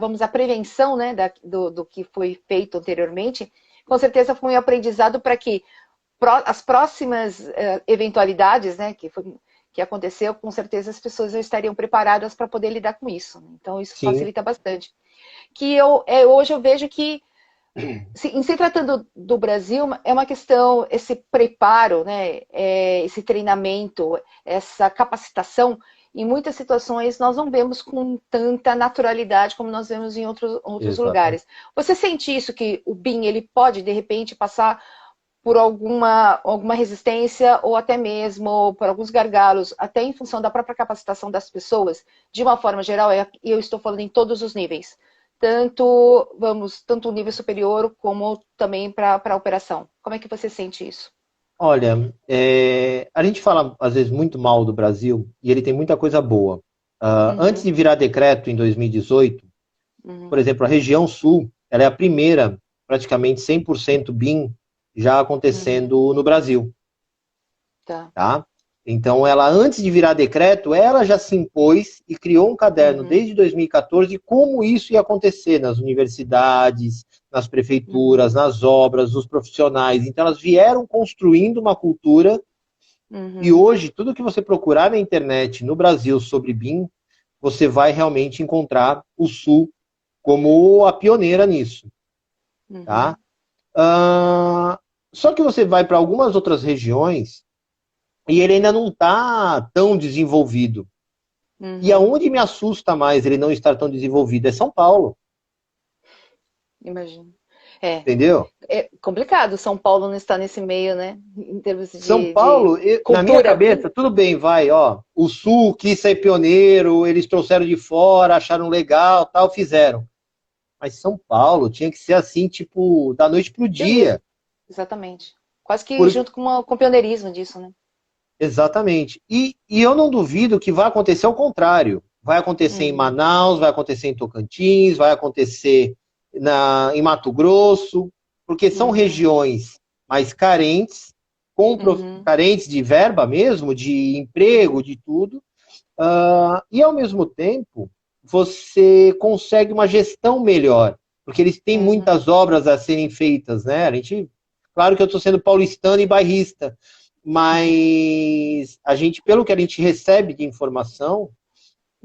vamos, a prevenção, né, do que foi feito anteriormente, com certeza foi um aprendizado para que as próximas eventualidades, né, que aconteceu, com certeza as pessoas já estariam preparadas para poder lidar com isso. Então, isso Sim, facilita bastante. Hoje eu vejo que, em se tratando do Brasil, é uma questão, esse preparo, né, esse treinamento, essa capacitação, em muitas situações nós não vemos com tanta naturalidade como nós vemos em outros exatamente. lugares. Você sente isso, que o BIM ele pode, de repente, passar por alguma resistência ou até mesmo por alguns gargalos, até em função da própria capacitação das pessoas, de uma forma geral, e eu estou falando em todos os níveis, tanto o nível superior como também para a operação. Como é que você sente isso? Olha, a gente fala às vezes muito mal do Brasil e ele tem muita coisa boa. Antes Uhum, de virar decreto em 2018, por uhum, exemplo, a região sul, ela é a primeira, praticamente 100% BIM já uhum, acontecendo no Brasil, tá. tá? Então, ela antes de virar decreto, ela já se impôs e criou um caderno Uhum, desde 2014 de como isso ia acontecer nas universidades, nas prefeituras, uhum, nas obras, dos profissionais. Então, elas vieram construindo uma cultura e uhum, hoje, tudo que você procurar na internet no Brasil sobre BIM, você vai realmente encontrar o Sul como a pioneira nisso, tá? uhum, Ah, só que você vai para algumas outras regiões e ele ainda não está tão desenvolvido. E uhum. aonde me assusta mais ele não estar tão desenvolvido é São Paulo, Imagino. É, entendeu? é complicado São Paulo não estar nesse meio, né? Em termos São de Paulo, na minha cultura. cabeça, tudo bem, vai, ó. O Sul quis ser pioneiro, eles trouxeram de fora, acharam legal, tal, fizeram. Mas São Paulo tinha que ser assim, tipo, da noite pro Pioneiro, dia. exatamente. Quase que Por... junto com o pioneirismo disso, né? Exatamente. E eu não duvido que vai acontecer o contrário. Vai acontecer em Uhum, Manaus, vai acontecer em Tocantins, vai acontecer em Mato Grosso, porque são uhum, regiões mais carentes, uhum, carentes de verba mesmo, de emprego, de tudo, e ao mesmo tempo você consegue uma gestão melhor, porque eles têm uhum, muitas obras a serem feitas, né? A gente, claro que eu estou sendo paulistano e bairrista, mas a gente, pelo que a gente recebe de informação,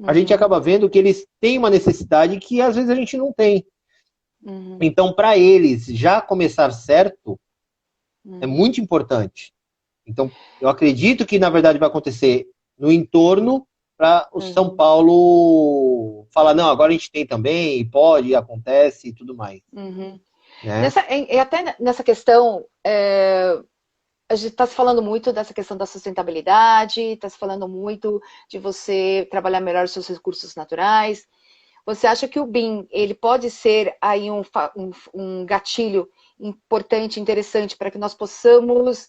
a gente uhum, acaba vendo que eles têm uma necessidade que às vezes a gente não tem. uhum, Então, para eles já começar certo é uhum, muito importante. Então, eu acredito que na verdade vai acontecer no entorno para o São uhum, Paulo falar não, agora a gente tem também, e pode, e acontece e tudo mais, uhum. né? E até nessa questão, a gente está se falando muito dessa questão da sustentabilidade, está se falando muito de você trabalhar melhor os seus recursos naturais. Você acha que o BIM ele pode ser aí um gatilho importante, interessante para que nós possamos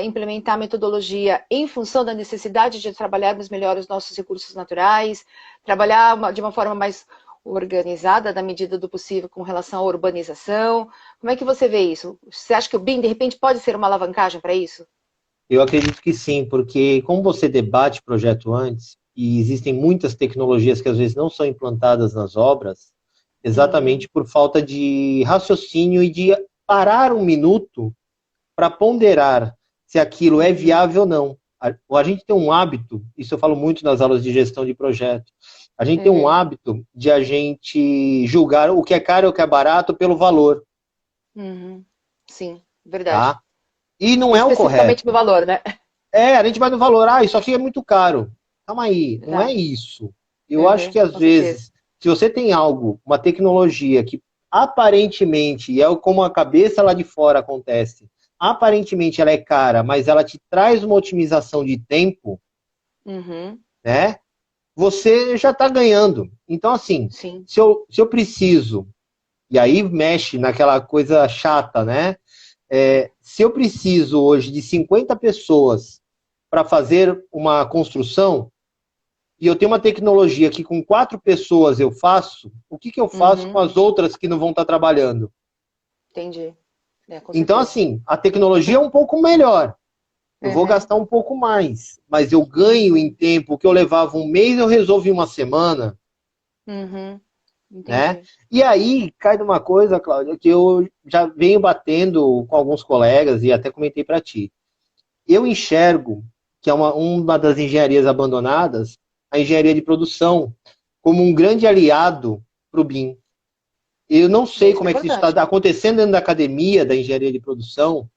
implementar a metodologia em função da necessidade de trabalharmos melhor os nossos recursos naturais, trabalhar de uma forma mais organizada, na medida do possível, com relação à urbanização? Como é que você vê isso? Você acha que o BIM, de repente, pode ser uma alavancagem para isso? Eu acredito que sim, porque como você debate projeto antes, e existem muitas tecnologias que às vezes não são implantadas nas obras, Uhum, exatamente por falta de raciocínio e de parar um minuto para ponderar se aquilo é uhum, viável ou não. A gente tem um hábito, isso eu falo muito nas aulas de gestão de projeto, a gente tem um uhum, hábito de a gente julgar o que é caro e o que é barato pelo valor, uhum. Sim, verdade. tá? E não é o Especificamente no correto. valor, né? A gente vai no valor, isso aqui é muito caro. Calma aí, não é Tá. isso. Eu acho Uhum, que às com certeza. vezes, se você tem algo, uma tecnologia que aparentemente, e é como a cabeça lá de fora acontece, aparentemente ela é cara, mas ela te traz uma otimização de tempo, Uhum, né? Você já está ganhando. Então, assim, sim. se eu preciso, e aí mexe naquela coisa chata, né? Se eu preciso hoje de 50 pessoas para fazer uma construção, e eu tenho uma tecnologia que com 4 pessoas eu faço, o que eu faço com Uhum, as outras que não vão estar trabalhando? entendi. É, com Então, certeza. assim, a tecnologia é um pouco melhor. Eu vou Uhum, gastar um pouco mais, mas eu ganho em uhum, tempo. O que eu levava um mês, eu resolvo em uma semana. uhum. né? entendi. E aí cai numa coisa, Cláudia, que eu já venho batendo com alguns colegas e até comentei para ti. Eu enxergo que é uma das engenharias abandonadas, a engenharia de produção, como um grande aliado para o BIM. Eu não sei Isso é como é que isso está importante. acontecendo dentro da academia da engenharia de produção,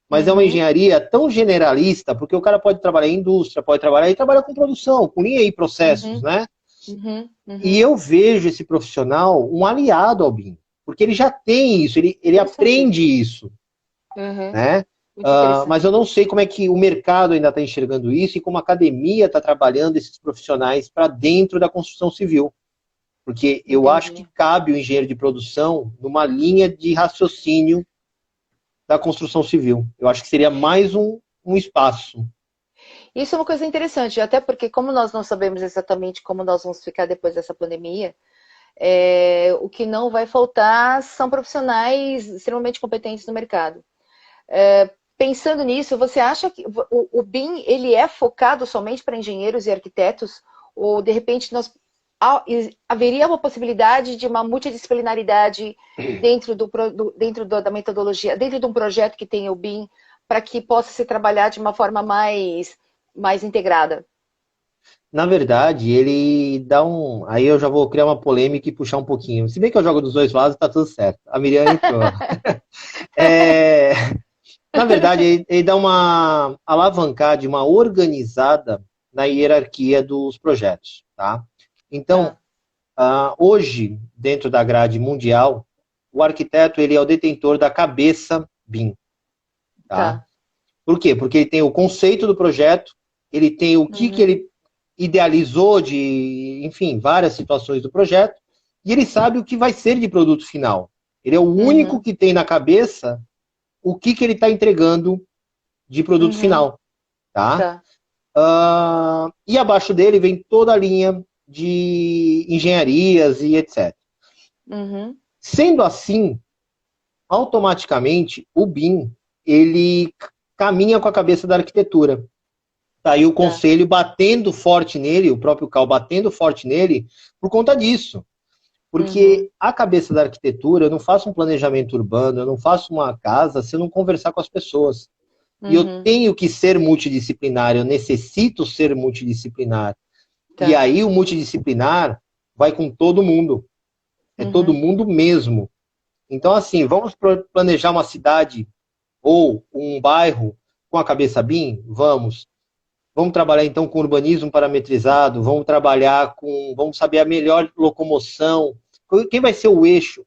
mas é uma Uhum, engenharia tão generalista, porque o cara pode trabalhar em indústria, pode trabalhar e trabalha com produção, com linha e processos, uhum, né? uhum, E uhum. eu vejo esse profissional um aliado ao BIM, porque ele já tem isso, ele Interessante. aprende isso, Uhum, né? muito Mas eu interessante. não sei como é que o mercado ainda está enxergando isso e como a academia está trabalhando esses profissionais para dentro da construção civil. Porque eu acho que Entendi. cabe o engenheiro de produção numa linha de raciocínio da construção civil. Eu acho que seria mais um espaço. Isso é uma coisa interessante, até porque como nós não sabemos exatamente como nós vamos ficar depois dessa pandemia, o que não vai faltar são profissionais extremamente competentes no mercado. Pensando nisso, você acha que o BIM ele é focado somente para engenheiros e arquitetos? Ou, de repente, haveria uma possibilidade de uma multidisciplinaridade da metodologia, dentro de um projeto que tenha o BIM, para que possa se trabalhar de uma forma mais integrada? Na verdade, ele dá um. Aí eu já vou criar uma polêmica e puxar um pouquinho. Se bem que eu jogo dos dois lados, tá tudo certo. A Miriam entrou. É... Na verdade, ele dá uma alavancada, uma organizada na hierarquia dos projetos, tá? Então, Tá, hoje, dentro da grade mundial, o arquiteto ele é o detentor da cabeça BIM, tá? tá. Por quê? Porque ele tem o conceito do projeto, ele tem o que Uhum, ele idealizou de, enfim, várias situações do projeto, e ele sabe o que vai ser de produto final. Ele é o único uhum, que tem na cabeça o que ele está entregando de produto uhum, final, tá? tá. E abaixo dele vem toda a linha de engenharias e etc. Uhum, Sendo assim, automaticamente o BIM ele caminha com a cabeça da arquitetura. Tá aí o tá. conselho batendo forte nele, o próprio Cal batendo forte nele por conta disso. Uhum, Porque a cabeça da arquitetura, eu não faço um planejamento urbano, eu não faço uma casa se eu não conversar com as pessoas. E eu uhum, tenho que ser multidisciplinar, eu necessito ser multidisciplinar. E tá. aí o multidisciplinar vai com todo mundo. É todo Uhum, mundo mesmo. Então, assim, vamos planejar uma cidade ou um bairro com a cabeça BIM? Vamos. Vamos trabalhar então com urbanismo parametrizado, vamos trabalhar com, vamos saber a melhor locomoção, quem vai ser o eixo.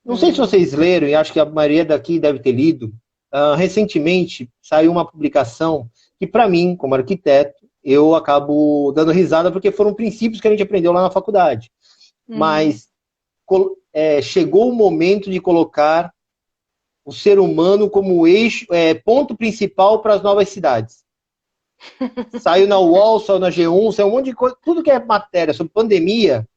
Não sei se uhum, vocês leram, e acho que a maioria daqui deve ter lido, recentemente saiu uma publicação que, para mim, como arquiteto, eu acabo dando risada porque foram princípios que a gente aprendeu lá na faculdade. uhum. Mas chegou o momento de colocar o ser humano como eixo, ponto principal para as novas cidades. Saiu na UOL, saiu na G1, saiu um monte de coisa. Tudo que é matéria sobre pandemia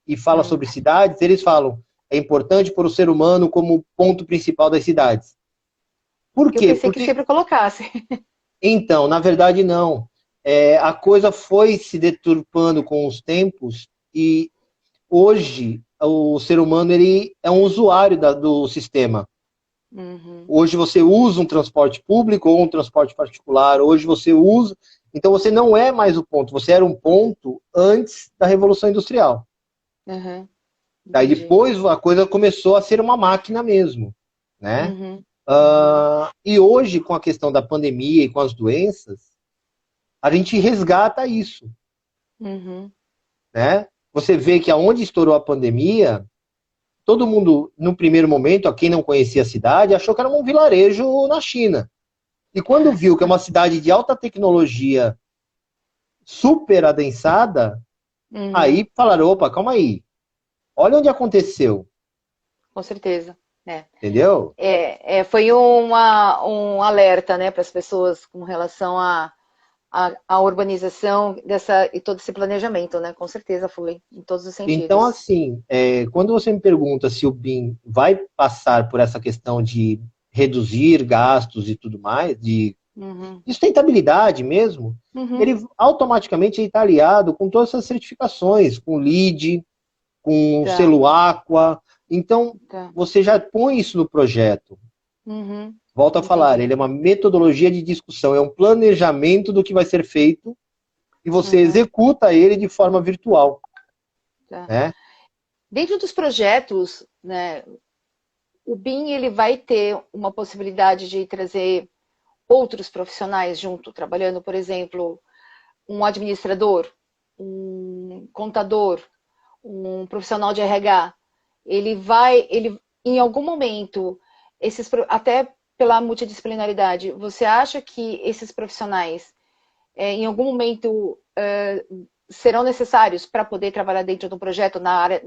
e fala Hum. sobre cidades, eles falam é importante pôr o ser humano como ponto principal das cidades. Por Eu quê? pensei que Porque, sempre colocasse. então, na verdade, não. A coisa foi se deturpando com os tempos e hoje o ser humano ele é um usuário do sistema. Uhum, Hoje você usa um transporte público ou um transporte particular. Hoje você usa. Então você não é mais o ponto. Você era um ponto antes da Revolução Industrial. uhum, Daí entendi. depois a coisa começou a ser uma máquina mesmo, né? Uhum, uhum, E hoje, com a questão da pandemia e com as doenças, a gente resgata isso, uhum. né? Você vê que aonde estourou a pandemia, todo mundo, no primeiro momento, a quem não conhecia a cidade, achou que era um vilarejo na China. E quando viu que é uma cidade de alta tecnologia, super adensada, Uhum, aí falaram, opa, calma aí, olha onde aconteceu, com certeza. É. entendeu? Foi um alerta, né, para as pessoas com relação à urbanização e todo esse planejamento, né? Com certeza foi, em todos os Então, sentidos. assim, quando você me pergunta se o BIM vai passar por essa questão de reduzir gastos e tudo mais, Uhum, de sustentabilidade mesmo, uhum, ele automaticamente está aliado com todas essas certificações, com LEED, com Tá, selo Aqua. Então, tá. você já põe isso no projeto. Uhum, Volto a falar, entendi. ele é uma metodologia de discussão, é um planejamento do que vai ser feito e você Uhum, executa ele de forma virtual, tá. né? Dentro dos projetos, né, o BIM ele vai ter uma possibilidade de trazer outros profissionais junto, trabalhando, por exemplo, um administrador, um contador, um profissional de RH. Ele em algum momento, até pela multidisciplinaridade, você acha que esses profissionais, em algum momento, serão necessários para poder trabalhar dentro do projeto na área,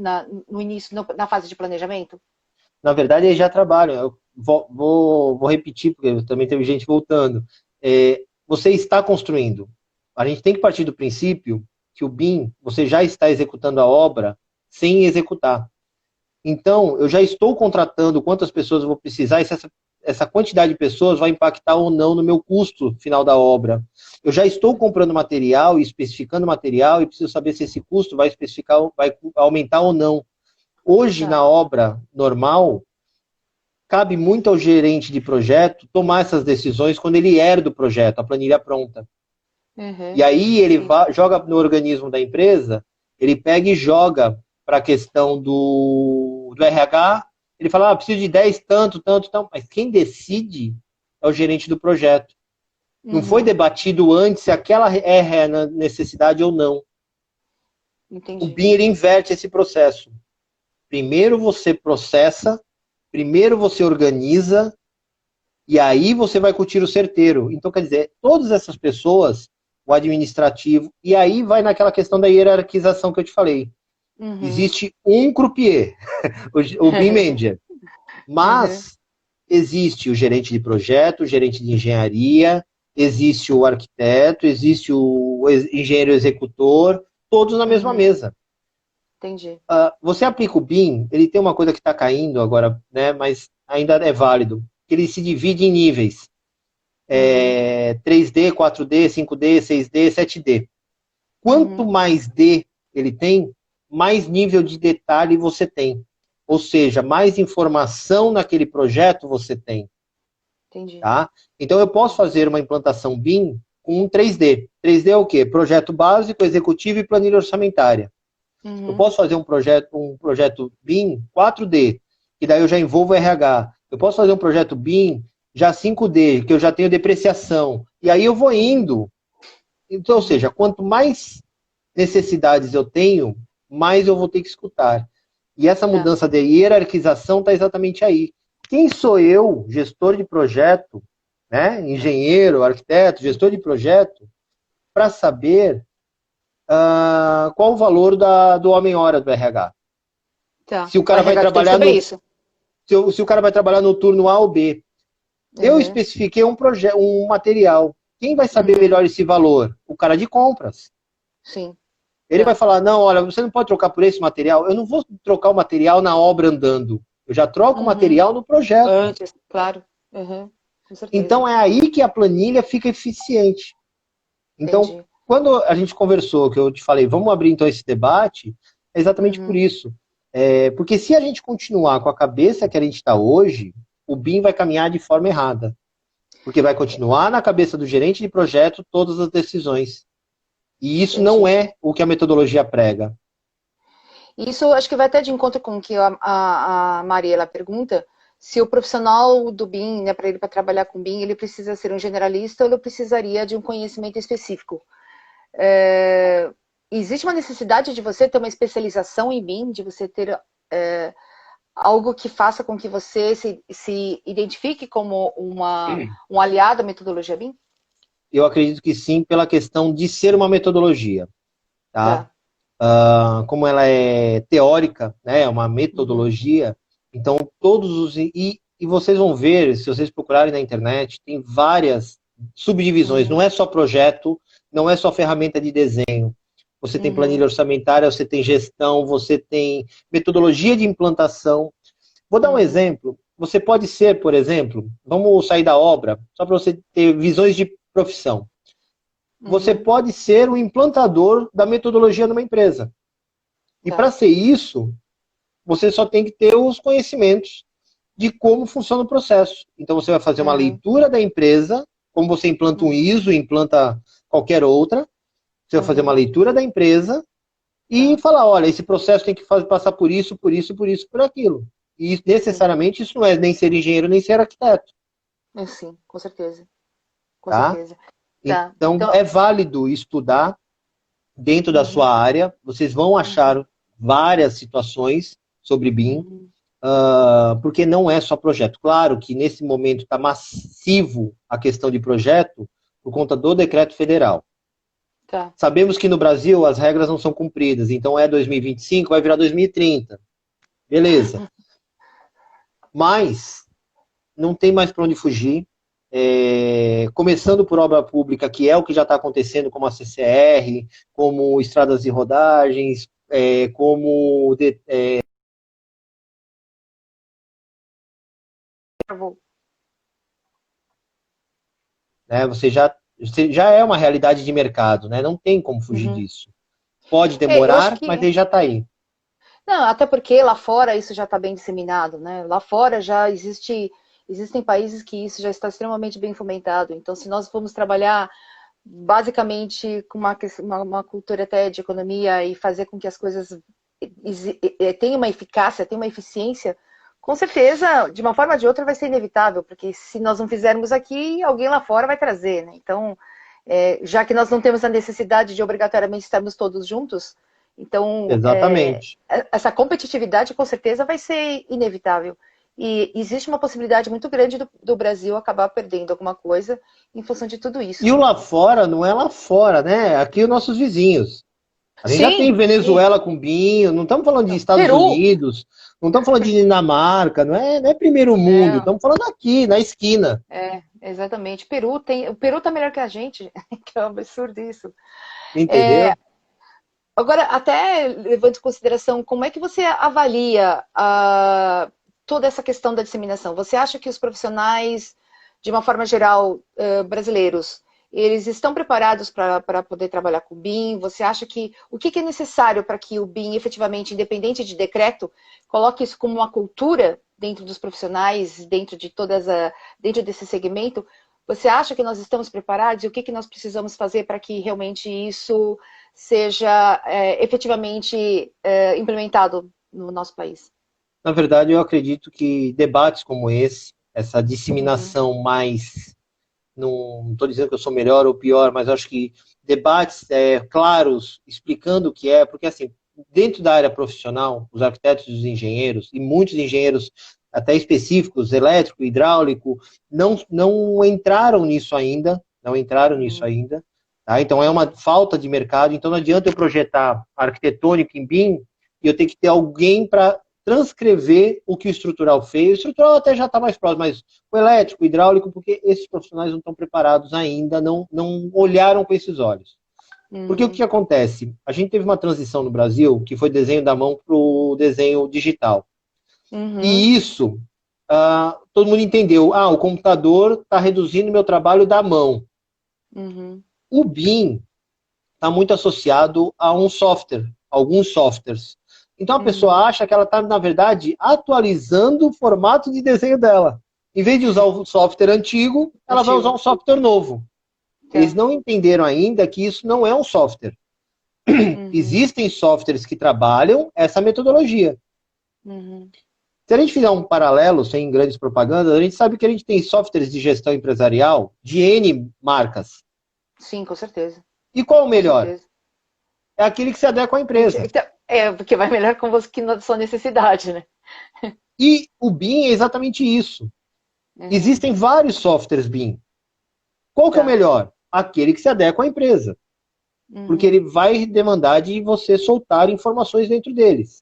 no início, na fase de planejamento? Na verdade, eles já trabalham. Eu vou repetir, porque também teve gente voltando. Você está construindo. A gente tem que partir do princípio que o BIM, você já está executando a obra sem executar. Então, eu já estou contratando quantas pessoas eu vou precisar e se essa quantidade de pessoas vai impactar ou não no meu custo final da obra. Eu já estou comprando material e especificando material e preciso saber se esse custo vai especificar, vai aumentar ou não. Hoje, Tá. na obra normal, cabe muito ao gerente de projeto tomar essas decisões quando ele herda o projeto, a planilha pronta. E Uhum. aí ele Entendi. joga no organismo da empresa, ele pega e joga para a questão do RH, ele fala, preciso de 10 tanto, tanto, tanto, mas quem decide é o gerente do projeto. Não foi Uhum. debatido antes se aquela é a necessidade ou não. O Entendi. BIM ele inverte esse processo. Primeiro você processa, primeiro você organiza, e aí você vai com o tiro certeiro. Então, quer dizer, todas essas pessoas, o administrativo, e aí vai naquela questão da hierarquização que eu te falei. Uhum. Existe um croupier, o BIM Manager, Uhum. mas existe o gerente de projeto, o gerente de engenharia, existe o arquiteto, existe o engenheiro executor, todos na mesma Uhum. mesa. Entendi. Você aplica o BIM, ele tem uma coisa que está caindo agora, né, mas ainda é válido, que ele se divide em níveis. Uhum. 3D, 4D, 5D, 6D, 7D. Quanto Uhum. mais D ele tem, mais nível de detalhe você tem. Ou seja, mais informação naquele projeto você tem. Entendi. Tá? Então eu posso Tá. fazer uma implantação BIM com um 3D. 3D é o quê? Projeto básico, executivo e planilha orçamentária. Eu Uhum. posso fazer um projeto BIM 4D, que daí eu já envolvo RH. Eu posso fazer um projeto BIM já 5D, que eu já tenho depreciação. E aí eu vou Uhum. indo. Então, ou Uhum. seja, quanto mais necessidades eu tenho, mais eu vou ter que escutar. E essa Tá. mudança de hierarquização está exatamente aí. Quem sou eu, gestor de projeto, né, engenheiro, arquiteto, gestor de projeto, para saber qual o valor do homem-hora do RH? Tá. Se o O cara vai RH que tem que trabalhar saber no, isso. se o cara vai trabalhar no turno A ou B. Eu Uhum. especifiquei um material. Quem vai saber Uhum. melhor esse valor? O cara de compras. Sim. Ele vai Tá. falar, não, olha, você não pode trocar por esse material. Eu não vou trocar o material na obra andando. Eu já troco o Uhum. material no projeto. Antes, claro. Uhum. Com certeza. Então é aí que a planilha fica eficiente. Então, Entendi. quando a gente conversou, que eu te falei, vamos abrir então esse debate, é exatamente por Uhum. isso. Porque se a gente continuar com a cabeça que a gente está hoje, o BIM vai caminhar de forma errada. Porque vai continuar na cabeça do gerente de projeto todas as decisões. E isso não Entendi. é o que a metodologia prega. Isso acho que vai até de encontro com o que a Maria ela pergunta, se o profissional do BIM, né, para ele para trabalhar com BIM, ele precisa ser um generalista ou ele precisaria de um conhecimento específico. É, existe uma necessidade de você ter uma especialização em BIM, de você ter algo que faça com que você se identifique como um aliado à metodologia BIM? Eu acredito que sim, pela questão de ser uma metodologia, tá? Tá. Como ela é teórica, né, é uma Uhum. metodologia, então todos os. E vocês vão ver, se vocês procurarem na internet, tem várias subdivisões, não Uhum. é só projeto, não é só ferramenta de desenho. Você tem planilha Uhum. orçamentária, você tem gestão, você tem metodologia de implantação. Vou dar um Uhum. exemplo. Você pode ser, por exemplo, vamos sair da obra, só para você ter visões de profissão. Você Uhum. pode ser o implantador da metodologia numa empresa. E para Tá. ser isso, você só tem que ter os conhecimentos de como funciona o processo. Então você vai fazer uma Uhum. leitura da empresa, como você implanta um Uhum. ISO, implanta qualquer outra, você vai fazer uma Uhum. leitura da empresa e Tá. falar, olha, esse processo tem que passar por isso, por isso, por isso, por aquilo. E Uhum. necessariamente isso não é nem ser engenheiro, nem ser arquiteto, Sim, com certeza. Com tá? certeza. Tá. Então Então, é válido estudar dentro da uhum. sua área, vocês vão Uhum. achar várias situações sobre BIM, Uhum. porque não é só projeto. Claro que nesse momento está massivo a questão de projeto por conta do decreto federal. Tá. Sabemos que no Brasil as regras não são cumpridas, então é 2025, vai virar 2030. Beleza. Mas não tem mais para onde fugir. Começando por obra pública, que é o que já está acontecendo, como a CCR, como estradas e rodagens, como Travou. né, você já é uma realidade de mercado, né? Não tem como fugir Uhum. disso. Pode Eu acho demorar, mas que. ele já está aí. Não, até porque lá fora isso já está bem disseminado, né? Lá fora já existem países que isso já está extremamente bem fomentado. Então, se nós formos trabalhar basicamente com uma cultura até de economia e fazer com que as coisas tenham uma eficácia, tenham uma eficiência, com certeza, de uma forma ou de outra, vai ser inevitável, porque se nós não fizermos aqui, alguém lá fora vai trazer, né? Então, já que nós não temos a necessidade de obrigatoriamente estarmos todos juntos, então Exatamente. essa competitividade com certeza vai ser inevitável. E existe uma possibilidade muito grande do Brasil acabar perdendo alguma coisa em função de tudo E isso. o lá fora não é lá fora, né? Aqui os nossos vizinhos. A gente já tem Sim, sim. Venezuela com binho, não estamos falando de Não, Estados Peru, Unidos, não estamos falando de Dinamarca, não é primeiro mundo, não, estamos falando aqui, na esquina. exatamente. O Peru tá melhor que a gente, que é um absurdo isso. Entendeu? Agora, até levando em consideração, como é que você avalia toda essa questão da disseminação? Você acha que os profissionais, de uma forma geral, brasileiros, eles estão preparados para poder trabalhar com o BIM? Você acha que o que é necessário para que o BIM, efetivamente, independente de decreto, coloque isso como uma cultura dentro dos profissionais, dentro desse segmento? Você acha que nós estamos preparados? E o que nós precisamos fazer para que realmente isso seja efetivamente implementado no nosso país? Na verdade, eu acredito que debates como esse, essa Uhum, disseminação mais. Não estou dizendo que eu sou melhor ou pior, mas acho que debates claros, explicando o que é, porque assim, dentro da área profissional, os arquitetos e os engenheiros, e muitos engenheiros até específicos, elétrico, hidráulico, não entraram nisso ainda, não entraram nisso uhum, ainda, tá? Então é uma falta de mercado, então não adianta eu projetar arquitetônico em BIM e eu tenho que ter alguém para transcrever o que o estrutural fez. O estrutural até já está mais próximo, mas o elétrico, o hidráulico, porque esses profissionais não estão preparados ainda, não olharam com esses olhos. Porque o que uhum, acontece? A gente teve uma transição no Brasil que foi desenho da mão para o desenho digital. uhum, E isso, todo mundo entendeu. O computador está reduzindo meu trabalho da mão. uhum, O BIM está muito associado a um software, alguns softwares. Então a uhum. pessoa acha que ela está, na verdade, atualizando o formato de desenho dela. Em vez de usar o software antigo, ela vai usar Antigo. um software novo. Eles Tá. não entenderam ainda que isso não é um software. Uhum, Existem softwares que trabalham essa metodologia. uhum. Se a gente fizer um paralelo, sem grandes propagandas, a gente sabe que a gente tem softwares de gestão empresarial de N marcas. Sim, com certeza. E qual o Com melhor? certeza. É aquele que se adequa à empresa. Então, porque vai melhor com você que na sua necessidade, né? E o BIM é exatamente isso. Uhum, Existem vários softwares BIM. Qual que é o tá. melhor? Aquele que se adequa à empresa. Porque ele Uhum, vai demandar de você soltar informações dentro deles.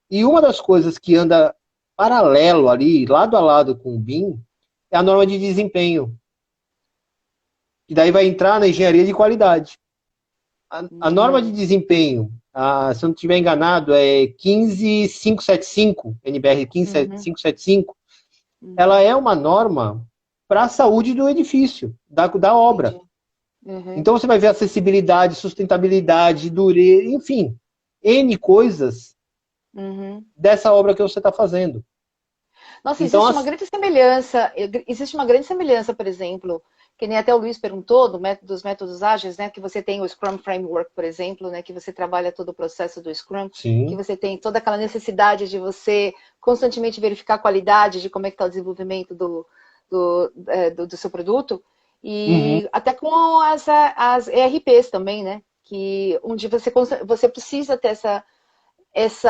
E uma das coisas que anda paralelo ali, lado a lado com o BIM, é a norma de desempenho. Que daí vai entrar na engenharia de qualidade. A norma de uhum, desempenho, se eu não estiver enganado, é 15575, NBR uhum, 15575, ela uhum. é uma norma para a saúde do edifício, da obra. Entendi. Uhum, Então você vai ver acessibilidade, sustentabilidade, dureza, enfim. N coisas Uhum. dessa obra que você está fazendo. Nossa, Então, existe uma grande semelhança, por exemplo, que nem até o Luiz perguntou, dos métodos ágeis, né? Que você tem o Scrum Framework, por exemplo, né? Que você trabalha todo o processo do Scrum, que sim. você tem toda aquela necessidade de você constantemente verificar a qualidade de como é que está o desenvolvimento do seu produto, Uhum. e até com as ERPs também, né? Que onde você precisa ter essa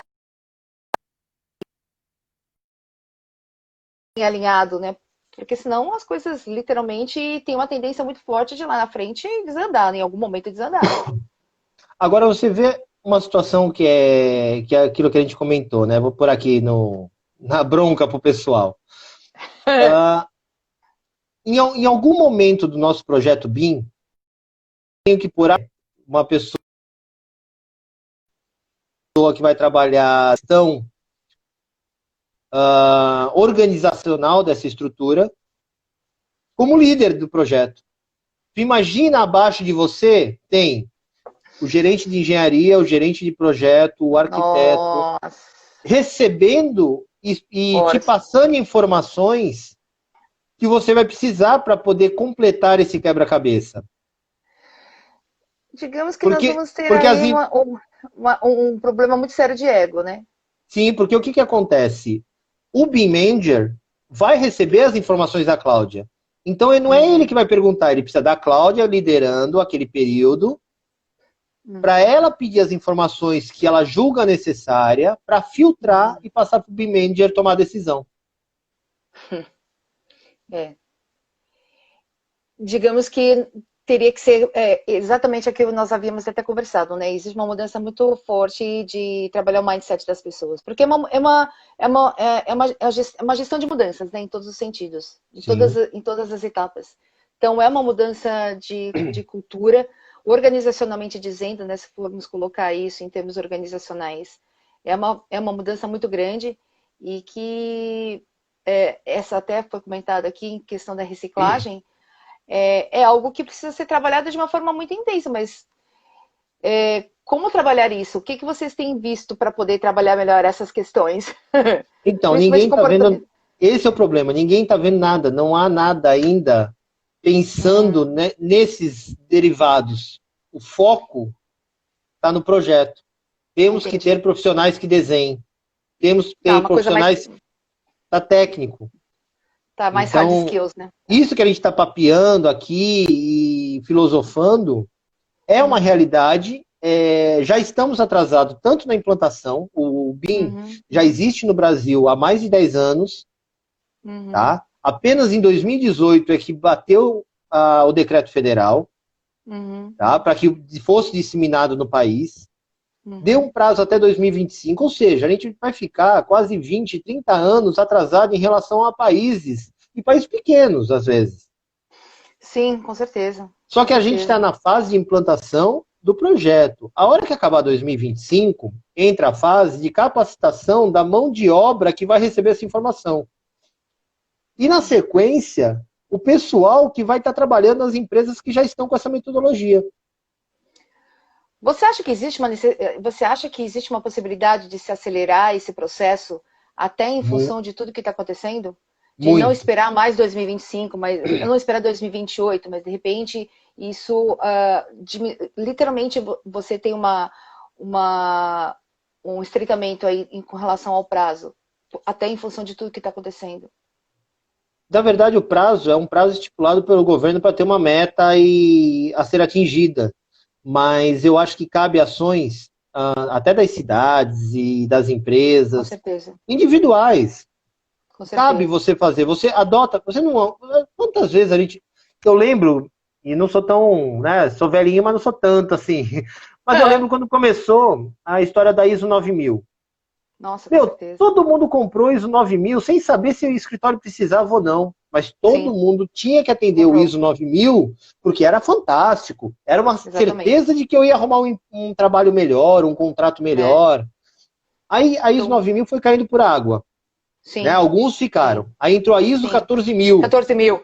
alinhado, né? Porque senão as coisas literalmente têm uma tendência muito forte de lá na frente desandar, né? Em algum momento desandar. Agora você vê uma situação que é aquilo que a gente comentou, né? Vou por aqui na bronca pro pessoal. Em algum momento do nosso projeto BIM, tenho que pôr uma pessoa que vai trabalhar a questão organizacional dessa estrutura como líder do projeto. Tu imagina abaixo de você tem o gerente de engenharia, o gerente de projeto, o arquiteto, Nossa, recebendo e te horas. passando informações que você vai precisar para poder completar esse quebra-cabeça. Digamos que nós Porque, vamos ter porque as, aí um problema muito sério de ego, né? sim, porque o que acontece? O BIM Manager vai receber as informações da Cláudia. Então, não é ele Uhum, que vai perguntar, ele precisa da Cláudia liderando aquele período para uhum, ela pedir as informações que ela julga necessária para filtrar uhum. e passar para o BIM Manager tomar a decisão. É. Digamos que teria que ser exatamente aquilo que nós havíamos até conversado, né? Existe uma mudança muito forte de trabalhar o mindset das pessoas, porque é uma gestão de mudanças, né? Em todos os sentidos, Sim. em todas as etapas. Então, é uma mudança de cultura, organizacionalmente dizendo, né? Se formos colocar isso em termos organizacionais, é uma mudança muito grande e que essa até foi comentada aqui em questão da reciclagem, é algo que precisa ser trabalhado de uma forma muito intensa, mas como trabalhar isso? O que, que vocês têm visto para poder trabalhar melhor essas questões? Então, Principalmente ninguém está vendo. comportamento. Esse é o problema, ninguém está vendo nada, não há nada ainda pensando nesses derivados. O foco está no projeto. Temos que ter Entendi. profissionais que desenhem, temos que Tá, ter uma coisa mais. profissionais da técnico. Tá, mais hard Então, skills, né? isso que a gente está papeando aqui e filosofando é uma Uhum, realidade. Já estamos atrasados tanto na implantação, o BIM uhum, já existe no Brasil há mais de 10 anos, uhum, tá? Apenas em 2018 é que bateu o decreto federal, uhum, tá? Para que fosse disseminado no país. Deu uhum. um prazo até 2025, ou seja, a gente vai ficar quase 20, 30 anos atrasado em relação a países, e países pequenos, às vezes. Sim, com certeza. Só Com que a gente está certeza. na fase de implantação do projeto. A hora que acabar 2025, entra a fase de capacitação da mão de obra que vai receber essa informação. E na sequência, o pessoal que vai estar trabalhando nas empresas que já estão com essa metodologia. Você acha que existe uma possibilidade de se acelerar esse processo até em Mu- função de tudo que está acontecendo? De não Muito. esperar mais 2025, mas não esperar 2028, mas de repente isso literalmente você tem uma, um estreitamento aí com relação ao prazo, até em função de tudo que está acontecendo. Na verdade, o prazo é um prazo estipulado pelo governo para ter uma meta a ser atingida. Mas eu acho que cabe ações até das cidades e das Com empresas certeza, individuais. com Cabe certeza. você fazer, você adota, você não. Quantas vezes a gente. Eu lembro, e não sou tão, né? Sou velhinho, mas não sou tanto assim. Mas eu lembro quando começou a história da ISO 9000. Nossa, com Meu, certeza. todo mundo comprou o ISO 9000 sem saber se o escritório precisava ou não. Mas todo Sim, mundo tinha que atender o comprou. ISO 9000 porque era fantástico. Era uma Exatamente. certeza de que eu ia arrumar um trabalho melhor, um contrato É. melhor. Aí a ISO Então, 9000 foi caindo por água. Né? sim, Alguns sim, ficaram. Aí entrou a ISO sim. 14000. 14 mil.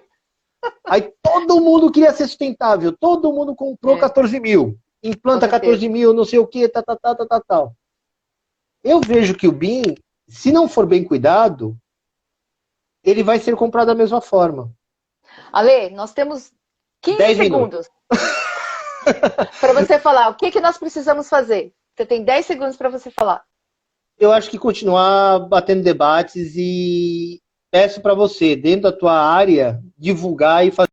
Aí todo mundo queria ser sustentável. Todo mundo comprou É, 14000. com Implanta certeza. 14.000, não sei o que, tal, tal, tal, tal, tal. Eu vejo que o BIM, se não for bem cuidado, ele vai ser comprado da mesma forma. Ale, nós temos 15 10 minutos. segundos para você falar o que nós precisamos fazer. Você tem 10 segundos para você falar. Eu acho que continuar batendo debates e peço para você, dentro da tua área, divulgar e fazer